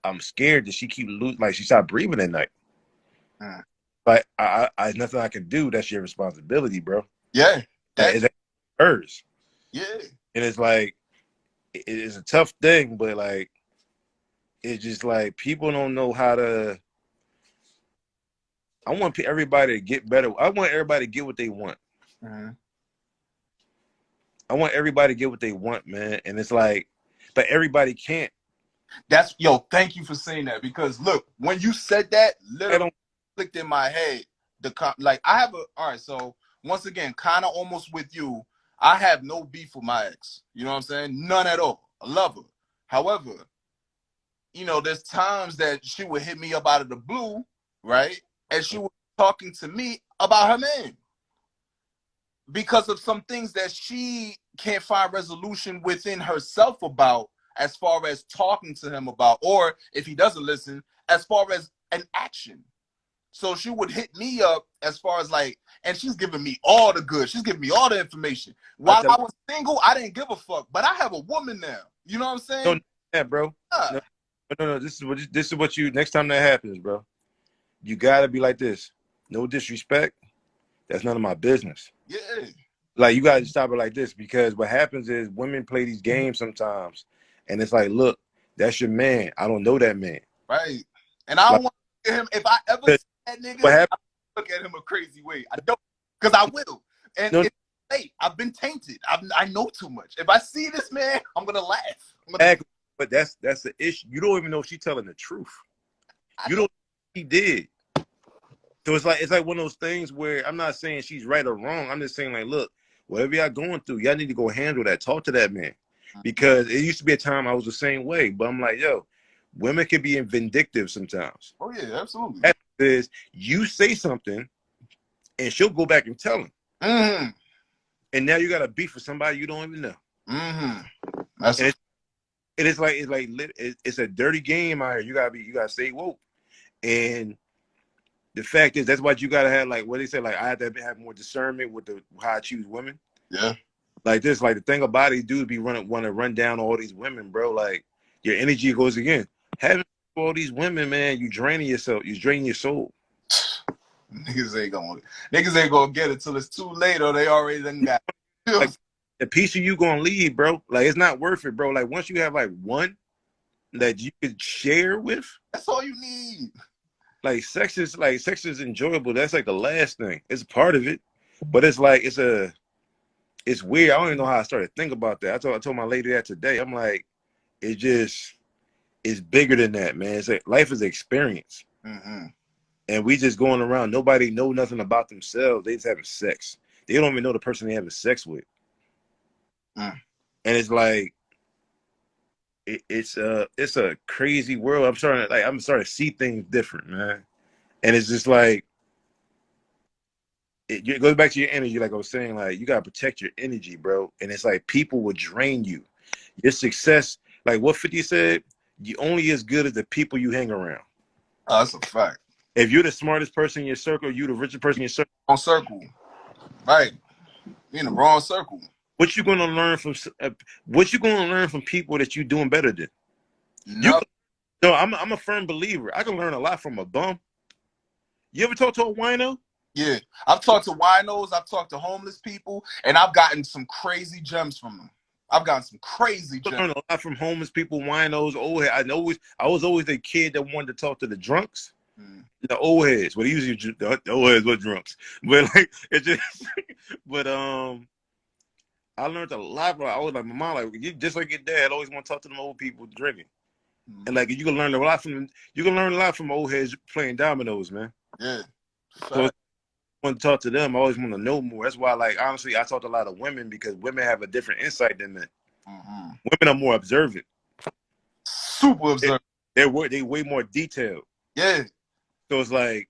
I'm scared that she keep losing. Like she stopped breathing at night. Like I nothing I can do. That's your responsibility, bro. Yeah. It's hers. Yeah. And it's like it's a tough thing, but like it's just like people don't know how to. I want everybody to get better. I want everybody to get what they want. Mm-hmm. I want everybody to get what they want, man. And it's like, but everybody can't. Thank you for saying that, because look, when you said that, literally clicked in my head. All right, so once again, kind of almost with you, I have no beef with my ex. You know what I'm saying? None at all. I love her. However, there's times that she would hit me up out of the blue, right? And she was talking to me about her man because of some things that she can't find resolution within herself about, as far as talking to him about, or if he doesn't listen, as far as an action. So she would hit me up as far as like, and she's giving me all the good. She's giving me all the information. While I was single, I didn't give a fuck. But I have a woman now. You know what I'm saying? No, bro. No. This is what you. Next time that happens, bro, you gotta be like this. No disrespect. That's none of my business. Yeah. Like you gotta stop it like this, because what happens is women play these games sometimes, and it's like, look, that's your man. I don't know that man. Right. And I don't want to look at him. If I ever see that nigga, I look at him a crazy way. I don't, because I will. And it's late. I've been tainted. I know too much. If I see this man, I'm gonna laugh. But that's the issue. You don't even know if she's telling the truth. You don't know what he did. So it's like one of those things where I'm not saying she's right or wrong. I'm just saying, like, look, whatever y'all going through, y'all need to go handle that. Talk to that man. Because it used to be a time I was the same way. But I'm like, yo, women can be vindictive sometimes. Oh, yeah, absolutely. That is, you say something, and she'll go back and tell him. Mm-hmm. And now you got a beef with somebody you don't even know. Mm-hmm. It's a dirty game out here. You gotta stay woke. And the fact is, that's why you gotta have, like what they say, like I have to have more discernment with how I choose women. Yeah. Like this, like the thing about these dudes want to run down all these women, bro. Like your energy goes again. Having all these women, man, you draining yourself. You draining your soul. Niggas ain't gonna get it till it's too late, or they already done got it. Like, the piece of you gonna leave, bro. Like it's not worth it, bro. Like once you have like one that you could share with, that's all you need. Like sex is enjoyable. That's like the last thing. It's a part of it, but it's like it's weird. I don't even know how I started to think about that. I told my lady that today. I'm like, it's bigger than that, man. It's like life is an experience. Mm-hmm. And we just going around. Nobody know nothing about themselves. They just having sex. They don't even know the person they having sex with. And it's like it's a crazy world. I'm starting to see things different, man. And it's just like it goes back to your energy, like I was saying. Like you gotta protect your energy, bro. And it's like people will drain you. Your success, like what 50 said, you only as good as the people you hang around. Oh, that's a fact. If you're the smartest person in your circle, you the richest person in your circle. Wrong circle, right? You're in the wrong circle. What you gonna learn from? What you gonna learn from people that you doing better than? No. No, I'm a firm believer. I can learn a lot from a bum. You ever talk to a wino? Yeah, I've talked to winos, I've talked to homeless people, and I've gotten some crazy gems from them. I've gotten some crazy I gems. learn a lot from homeless people, winos, old heads. I was always the kid that wanted to talk to the drunks, the old heads. Well, usually the old heads were drunks, but like it's just. But I learned a lot. I was like, my mom, like you, just like your dad, always want to talk to them old people drinking, and like you can learn a lot from them. You can learn a lot from old heads playing dominoes, man. Yeah. So I want to talk to them. I always want to know more. That's why, like honestly, I talk to a lot of women because women have a different insight than men. Women are more observant. Super observant. They way more detailed. Yeah. So it's like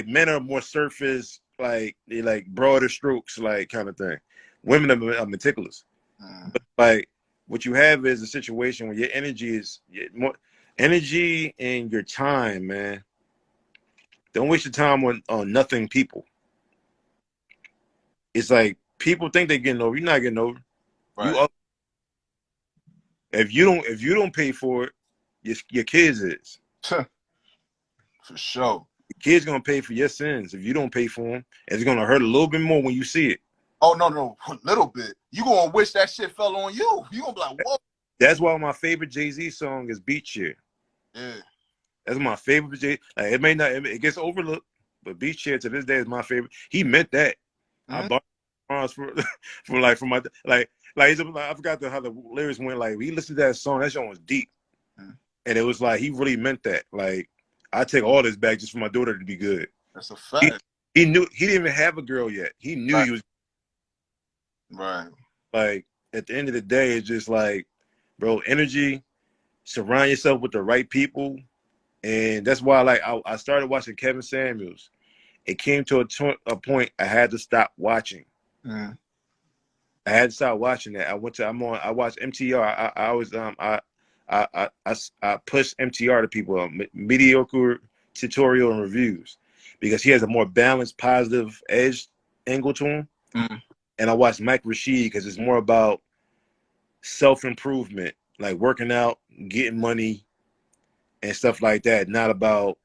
men are more surface, like they like broader strokes, like kind of thing. Women are meticulous. But like what you have is a situation where your energy is more energy and your time, man. Don't waste your time on nothing people. It's like people think they're getting over. You're not getting over. Right. If you don't pay for it, your kids is. For sure. The kid's gonna pay for your sins if you don't pay for them. It's gonna hurt a little bit more when you see it. Oh no, a little bit. You gonna wish that shit fell on you. You gonna be like, whoa. That's why my favorite Jay-Z song is Beach Chair. Yeah. That's my favorite Jay. Like it may not, it gets overlooked, but Beach Chair to this day is my favorite. He meant that. I bought for from my I forgot how the lyrics went. Like he listened to that song, that song was deep, and it was like he really meant that. Like I take all this back just for my daughter to be good. That's a fact. He knew he didn't even have a girl yet. He knew he was right. Like at the end of the day, it's just like, bro, energy. Surround yourself with the right people, and that's why like I started watching Kevin Samuels. It came to a point I had to stop watching. I had to stop watching that. I watched MTR. I always I push MTR to people, mediocre tutorial and reviews, because he has a more balanced, positive edge angle to him. And I watched Mike Rashid because it's more about self-improvement, like working out, getting money, and stuff like that. Not about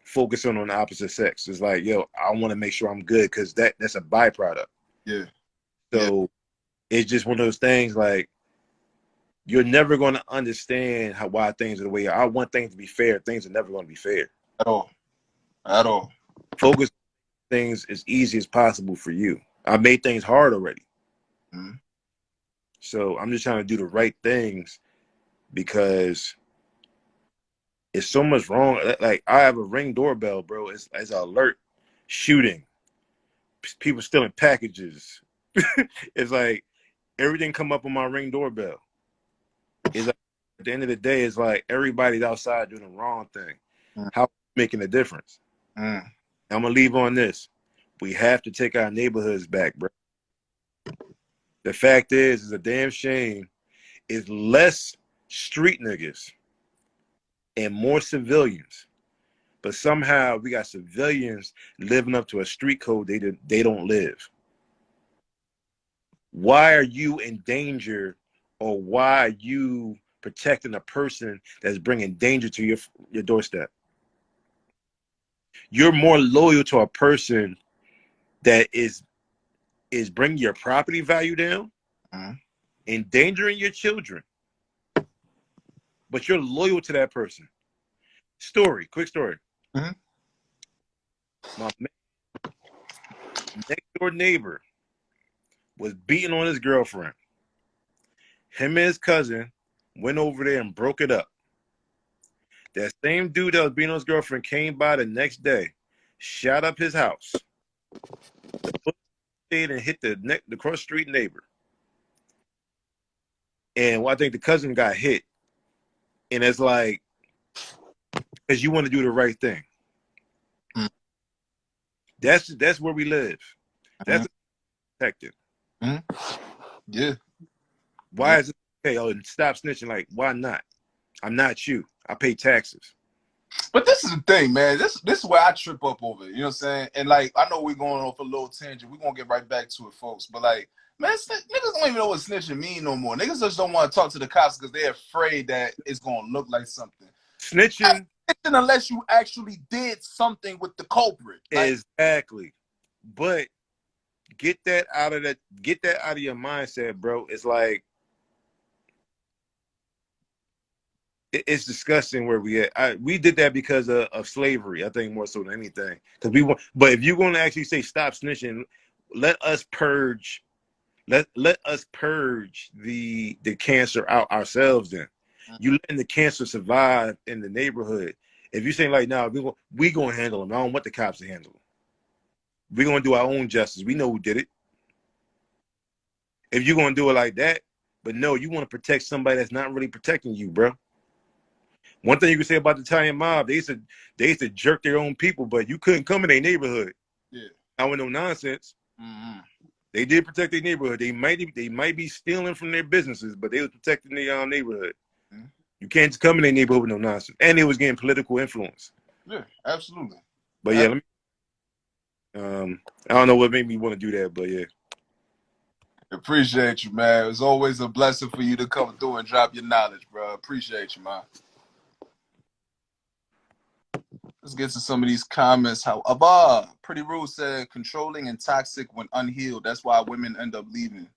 focusing on the opposite sex. It's like, yo, I want to make sure I'm good because that's a byproduct. Yeah. So it's just one of those things like you're never going to understand why things are the way I want things to be fair. Things are never going to be fair. At all. Focus on things as easy as possible for you. I made things hard already. So I'm just trying to do the right things because it's so much wrong. Like I have a Ring doorbell, bro. It's an alert, shooting, people stealing packages. It's like everything come up on my Ring doorbell. It's like, at the end of the day, it's like everybody's outside doing the wrong thing. How making a difference? I'm gonna leave on this. We have to take our neighborhoods back, bro. The fact is, it's a damn shame. It's less street niggas and more civilians. But somehow we got civilians living up to a street code they don't live. Why are you in danger, or why are you protecting a person that's bringing danger to your doorstep? You're more loyal to a person that is bringing your property value down, endangering your children, but you're loyal to that person. Quick story. My next door neighbor was beating on his girlfriend. Him and his cousin went over there and broke it up. That same dude that was beating on his girlfriend came by the next day, shot up his house, and hit the cross street neighbor. And I think the cousin got hit. And it's like, because you want to do the right thing. That's where we live. That's protected. Yeah. Why is it okay? Oh, stop snitching. Like, why not? I'm not you. I pay taxes. But this is the thing, man. This is where I trip up over it. You know what I'm saying? And like, I know we're going off a little tangent. We're gonna get right back to it, folks. But like, Man, niggas don't even know what snitching mean no more. Niggas just don't want to talk to the cops because they're afraid that it's gonna look like something. Snitching Unless you actually did something with the culprit. Like, exactly, but get that out of your mindset, bro. It's like it's disgusting where we at. We did that because of slavery, I think, more so than anything. Because we want, but if you're going to actually say stop snitching, let us purge. Let us purge the cancer out ourselves. Then you letting the cancer survive in the neighborhood. If you say like, nah, we gonna handle them. I don't want the cops to handle them. We're gonna do our own justice. We know who did it. If you're gonna do it like that, but no, you want to protect somebody that's not really protecting you, bro. One thing you can say about the Italian mob, they used to jerk their own people, but you couldn't come in their neighborhood. yeah. I with no nonsense. Mm-hmm. They did protect their neighborhood. They might be stealing from their businesses, but they was protecting their neighborhood. Mm-hmm. You can't just come in their neighborhood with no nonsense. And they was getting political influence. Yeah, absolutely. But yeah, I don't know what made me want to do that, but yeah. Appreciate you, man. It's always a blessing for you to come through and drop your knowledge, bro. Appreciate you, man. Let's get to some of these comments. How Pretty Rude said controlling and toxic when unhealed. That's why women end up leaving.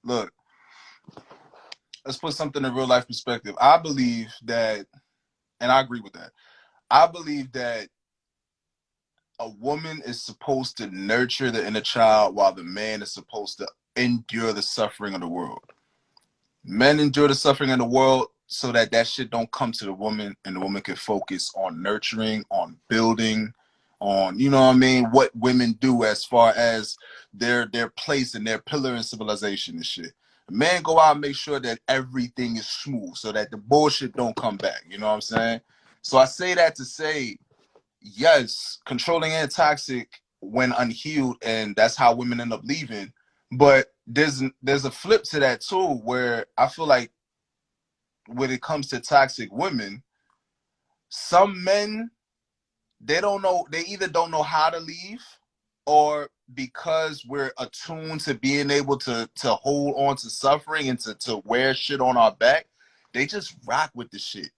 Look, let's put something in real life perspective. I believe that, and I agree with that. I believe that a woman is supposed to nurture the inner child while the man is supposed to endure the suffering of the world. Men endure the suffering of the world so that shit don't come to the woman, and the woman can focus on nurturing, on building, on, you know what I mean, what women do as far as their place and their pillar in civilization and shit. The man go out and make sure that everything is smooth so that the bullshit don't come back. You know what I'm saying? So I say that to say, yes, controlling and toxic when unhealed, and that's how women end up leaving. But there's a flip to that too, where I feel like when it comes to toxic women, some men, they either don't know how to leave, or because we're attuned to being able to hold on to suffering and to wear shit on our back, they just rock with the shit.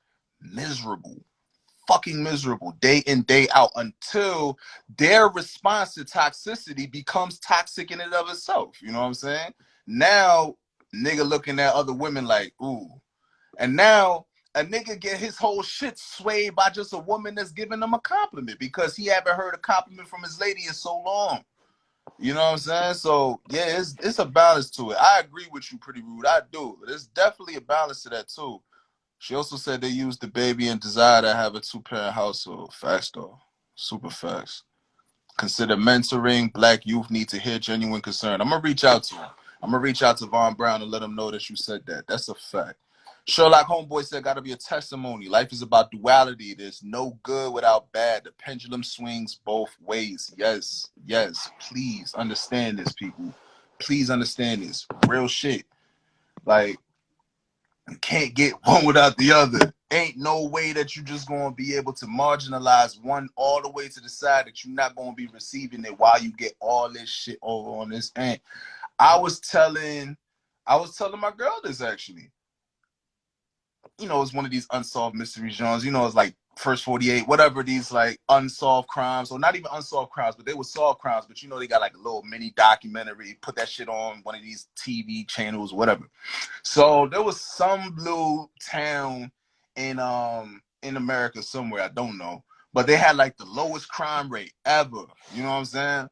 Miserable. Fucking miserable day in, day out, until their response to toxicity becomes toxic in and of itself. You know what I'm saying? Now, nigga looking at other women like, ooh. And now a nigga get his whole shit swayed by just a woman that's giving him a compliment because he haven't heard a compliment from his lady in so long. You know what I'm saying? So yeah, it's a balance to it. I agree with you, Pretty Rude. I do. There's definitely a balance to that too. She also said they used the baby and desire to have a 2-parent household. Facts though. Super facts. Consider mentoring. Black youth need to hear genuine concern. I'm gonna reach out to him. I'm gonna reach out to Vonn Brown and let him know that you said that. That's a fact. Sherlock Homeboy said, gotta be a testimony. Life is about duality. There's no good without bad. The pendulum swings both ways. Yes, yes. Please understand this, people. Please understand this. Real shit. Like, you can't get one without the other. Ain't no way that you just gonna be able to marginalize one all the way to the side that you're not gonna be receiving it while you get all this shit over on this end. I was telling my girl this actually. You know, it's one of these unsolved mystery genres. You know, it's like First 48, whatever, these like unsolved crimes, or not even unsolved crimes, but they were solved crimes. But you know, they got like a little mini documentary, put that shit on one of these TV channels, whatever. So there was some little town in America somewhere, I don't know, but they had like the lowest crime rate ever. You know what I'm saying?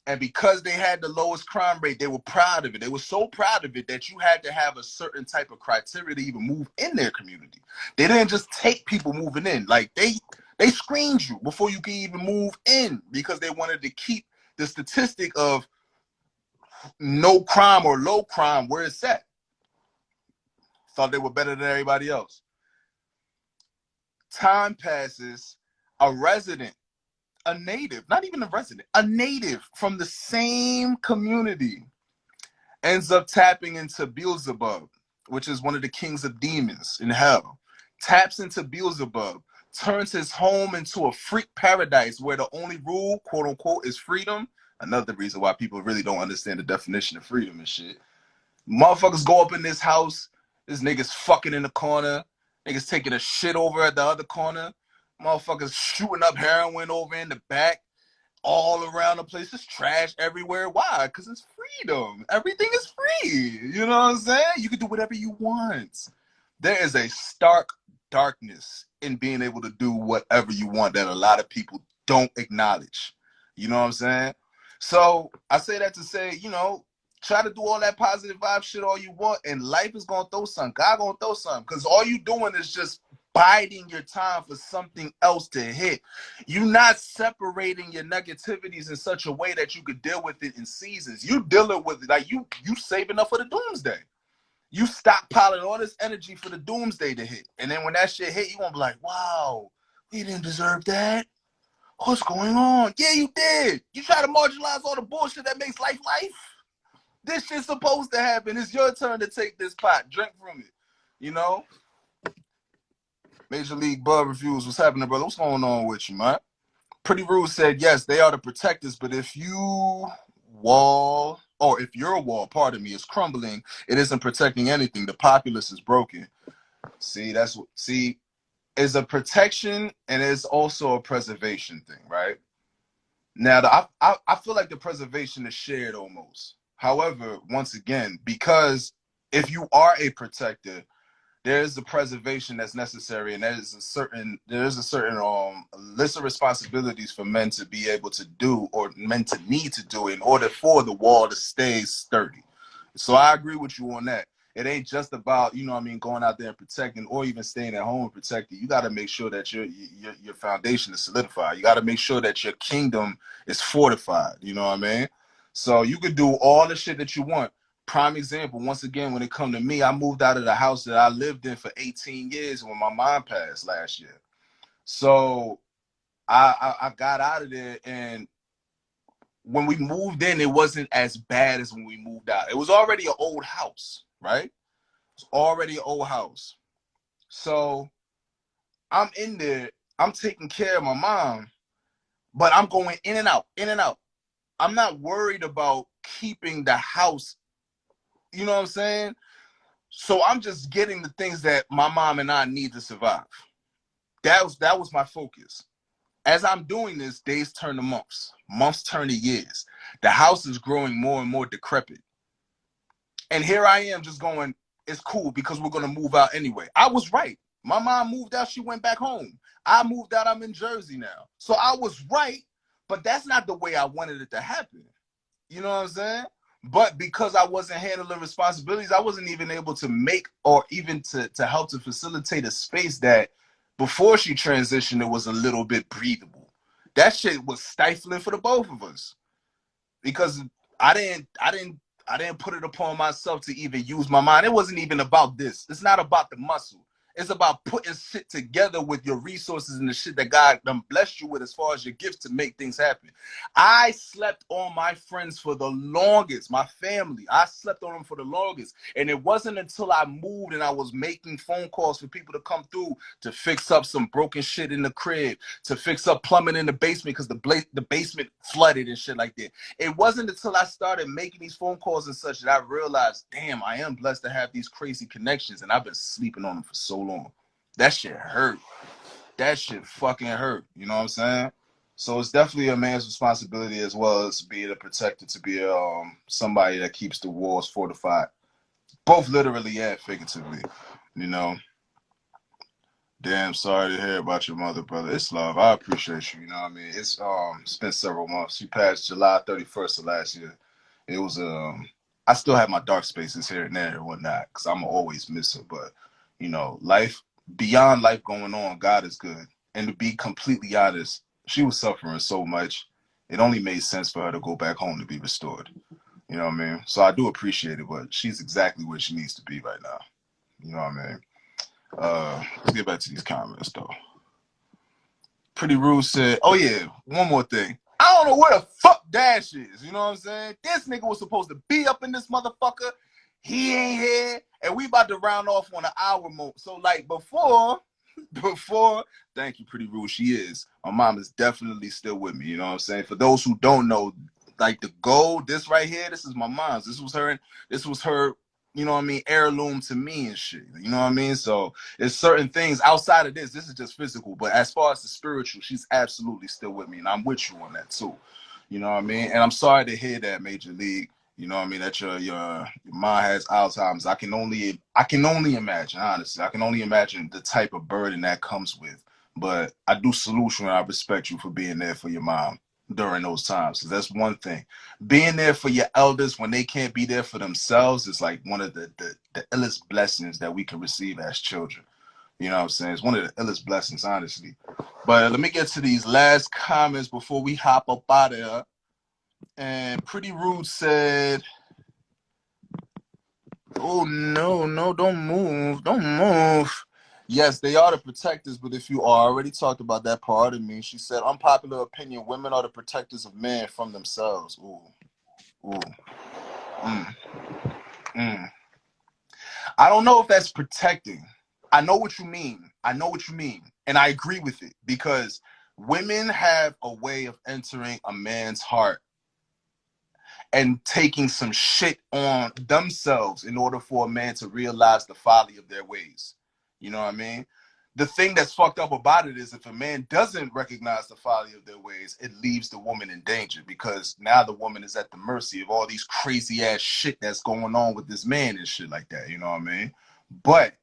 And because they had the lowest crime rate, they were proud of it. They were so proud of it that you had to have a certain type of criteria to even move in their community. They didn't just take people moving in. Like they screened you before you could even move in because they wanted to keep the statistic of no crime or low crime where it's at. Thought they were better than everybody else. Time passes, a resident, a native, not even a resident, a native from the same community ends up tapping into Beelzebub, which is one of the kings of demons in hell. Taps into Beelzebub, turns his home into a freak paradise where the only rule, quote unquote, is freedom. Another reason why people really don't understand the definition of freedom and shit. Motherfuckers go up in this house. This nigga's fucking in the corner. Niggas taking a shit over at the other corner. Motherfuckers shooting up heroin over in the back. All around the place. There's trash everywhere. Why? Because it's freedom. Everything is free. You know what I'm saying? You can do whatever you want. There is a stark darkness in being able to do whatever you want that a lot of people don't acknowledge. You know what I'm saying? So I say that to say, you know, try to do all that positive vibe shit all you want, and life is gonna throw something. God gonna throw something. Because all you doing is just biding your time for something else to hit. You're not separating your negativities in such a way that you could deal with it in seasons. You dealing with it like you saving up for the doomsday. You stockpiling all this energy for the doomsday to hit. And then when that shit hit, you gonna be like, wow, we didn't deserve that. What's going on? Yeah, you did. You try to marginalize all the bullshit that makes life life. This shit's supposed to happen. It's your turn to take this pot. Drink from it. You know? Major League Bud Reviews. What's happening, brother? What's going on with you, man? Pretty Rude said, yes, they are the protectors, but if your wall, pardon me, is crumbling, it isn't protecting anything. The populace is broken. See, is a protection and it's also a preservation thing, right? Now, I feel like the preservation is shared almost. However, once again, because if you are a protector, there is the preservation that's necessary, and there is a certain list of responsibilities for men to be able to do, or men to need to do, in order for the wall to stay sturdy. So I agree with you on that. It ain't just about, you know what I mean, going out there and protecting, or even staying at home and protecting. You got to make sure that your foundation is solidified. You got to make sure that your kingdom is fortified. You know what I mean? So you could do all the shit that you want. Prime example, once again, when it come to me, I moved out of the house that I lived in for 18 years when my mom passed last year. So I got out of there, and when we moved in, it wasn't as bad as when we moved out. It was already an old house, right? It was already an old house. So I'm in there, I'm taking care of my mom, but I'm going in and out, in and out. I'm not worried about keeping the house. You know what I'm saying? So I'm just getting the things that my mom and I need to survive. That was my focus. As I'm doing this, days turn to months. Months turn to years. The house is growing more and more decrepit. And here I am just going, it's cool because we're going to move out anyway. I was right. My mom moved out. She went back home. I moved out. I'm in Jersey now. So I was right, but that's not the way I wanted it to happen. You know what I'm saying? But because I wasn't handling responsibilities, I wasn't even able to make, or even to help to facilitate a space that before she transitioned, it was a little bit breathable. That shit was stifling for the both of us, because I didn't put it upon myself to even use my mind. It wasn't even about this. It's not about the muscle. It's about putting shit together with your resources and the shit that God done blessed you with as far as your gifts to make things happen. I slept on my friends for the longest, my family. I slept on them for the longest. And it wasn't until I moved and I was making phone calls for people to come through to fix up some broken shit in the crib, to fix up plumbing in the basement because the basement flooded and shit like that. It wasn't until I started making these phone calls and such that I realized, damn, I am blessed to have these crazy connections, and I've been sleeping on them for so long. That shit hurt. That shit fucking hurt. You know what I'm saying? So it's definitely a man's responsibility, as well as being a protector, to be somebody that keeps the walls fortified, both literally and figuratively. You know. Damn, sorry to hear about your mother, brother. It's love. I appreciate you. You know what I mean? It's been several months. She passed July 31st of last year. It was I still have my dark spaces here and there and whatnot, because I'm always miss her. But you know, life, beyond life going on, God is good. And to be completely honest, she was suffering so much, it only made sense for her to go back home to be restored. You know what I mean? So I do appreciate it, but she's exactly where she needs to be right now. You know what I mean? Let's get back to these comments though. Pretty Rude said, oh yeah, one more thing. I don't know where the fuck Dash is. You know what I'm saying? This nigga was supposed to be up in this motherfucker. He ain't here. And we about to round off on an hour more. So like before, thank you, Pretty Rude. She is. My mom is definitely still with me. You know what I'm saying? For those who don't know, like the gold, this right here, this is my mom's. This was her you know what I mean, heirloom to me and shit. You know what I mean? So there's certain things outside of this. This is just physical. But as far as the spiritual, she's absolutely still with me. And I'm with you on that too. You know what I mean? And I'm sorry to hear that, Major League. You know what I mean? That your mom has Alzheimer's. I can only imagine, honestly. I can only imagine the type of burden that comes with. But I do salute you and I respect you for being there for your mom during those times. Because that's one thing. Being there for your elders when they can't be there for themselves is like one of the illest blessings that we can receive as children. You know what I'm saying? It's one of the illest blessings, honestly. But let me get to these last comments before we hop up out of here. And Pretty Rude said, oh, no, don't move. Yes, they are the protectors, but if you already talked about that part of me, she said, unpopular opinion, women are the protectors of men from themselves. Ooh. Mm. I don't know if that's protecting. I know what you mean. And I agree with it because women have a way of entering a man's heart and taking some shit on themselves in order for a man to realize the folly of their ways. You know what I mean? The thing that's fucked up about it is if a man doesn't recognize the folly of their ways, it leaves the woman in danger because now the woman is at the mercy of all these crazy ass shit that's going on with this man and shit like that. You know what I mean? But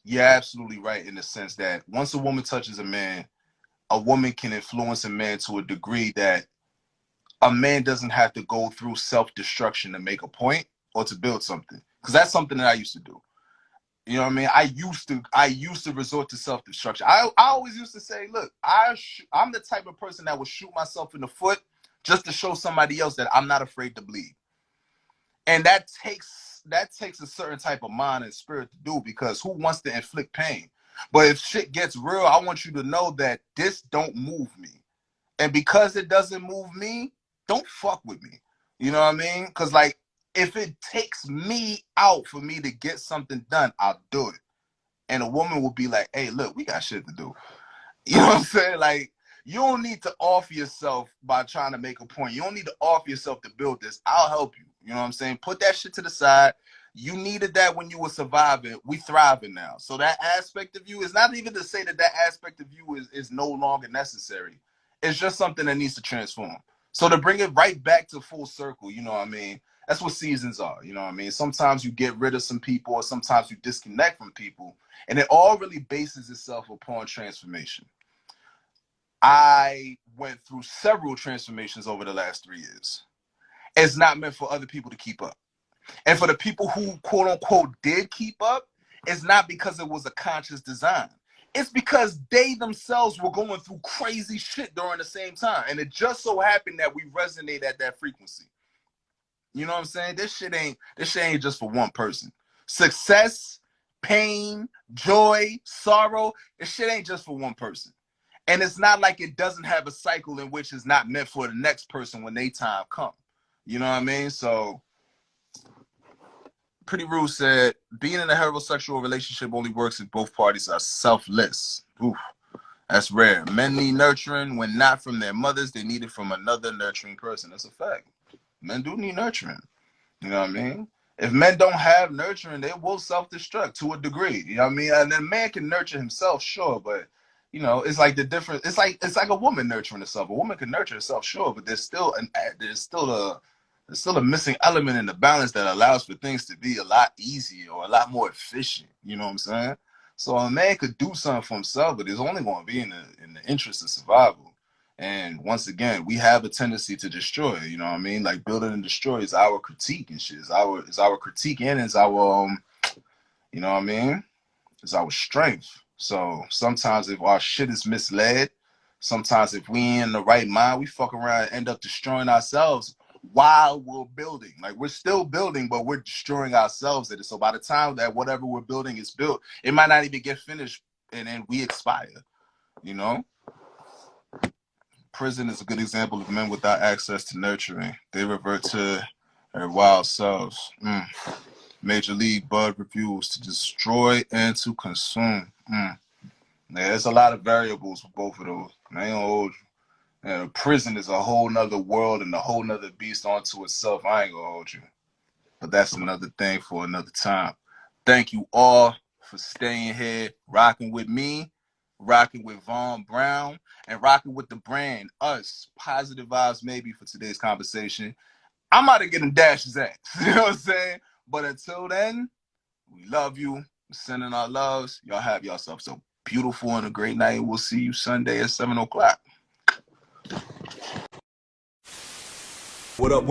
you're absolutely right in the sense that once a woman touches a woman can influence a man to a degree that a man doesn't have to go through self-destruction to make a point or to build something. Because that's something that I used to do. You know what I mean? I used to resort to self-destruction. I always used to say, look, I'm the type of person that would shoot myself in the foot just to show somebody else that I'm not afraid to bleed. And that takes a certain type of mind and spirit to do because who wants to inflict pain? But if shit gets real, I want you to know that this don't move me. And because it doesn't move me, don't fuck with me. You know what I mean? Because, like, if it takes me out for me to get something done, I'll do it. And a woman will be like, hey, look, we got shit to do. You know what I'm saying? Like, you don't need to off yourself by trying to make a point. You don't need to off yourself to build this. I'll help you. You know what I'm saying? Put that shit to the side. You needed that when you were surviving. We thriving now. So that aspect of you is not even to say that aspect of you is no longer necessary. It's just something that needs to transform. So to bring it right back to full circle, you know what I mean? That's what seasons are. You know what I mean? Sometimes you get rid of some people or sometimes you disconnect from people. And it all really bases itself upon transformation. I went through several transformations over the last 3 years. It's not meant for other people to keep up. And for the people who, quote unquote, did keep up, it's not because it was a conscious design. It's because they themselves were going through crazy shit during the same time. And it just so happened that we resonate at that frequency. You know what I'm saying? This shit ain't just for one person. Success, pain, joy, sorrow, this shit ain't just for one person. And it's not like it doesn't have a cycle in which it's not meant for the next person when they time come. You know what I mean? So Pretty Rude said, being in a heterosexual relationship only works if both parties are selfless. Oof, that's rare. Men need nurturing. When not from their mothers, they need it from another nurturing person. That's a fact. Men do need nurturing. You know what I mean? If men don't have nurturing, they will self-destruct to a degree. You know what I mean? And then man can nurture himself, sure, but you know, it's like the difference. It's like a woman nurturing herself. A woman can nurture herself, sure, but there's still a missing element in the balance that allows for things to be a lot easier or a lot more efficient. You know what I'm saying? So a man could do something for himself, but it's only going to be in the interest of survival. And once again, we have a tendency to destroy. You know what I mean? Like building and destroy is our critique and shit. It's our critique and it's our you know what I mean? It's our strength. So sometimes if our shit is misled, sometimes if we ain't in the right mind, we fuck around and end up destroying ourselves while we're building. Like we're still building, but we're destroying ourselves at it. So by the time that whatever we're building is built, it might not even get finished and then we expire, you know? Prison is a good example of men without access to nurturing. They revert to their wild selves. Major League Bud reviews to destroy and to consume. Yeah, there's a lot of variables for both of those. I ain't gonna hold you. Prison is a whole nother world and a whole nother beast onto itself. I ain't gonna hold you. But that's another thing for another time. Thank you all for staying here, rocking with me, rocking with Vonn Brown, and rocking with the brand, us, Positive Vibes Maybe, for today's conversation. I'm out of getting Dash's ass. You know what I'm saying? But until then, we love you. Sending our loves. Y'all have yourselves a beautiful and a great night. We'll see you Sunday at 7 o'clock. What up?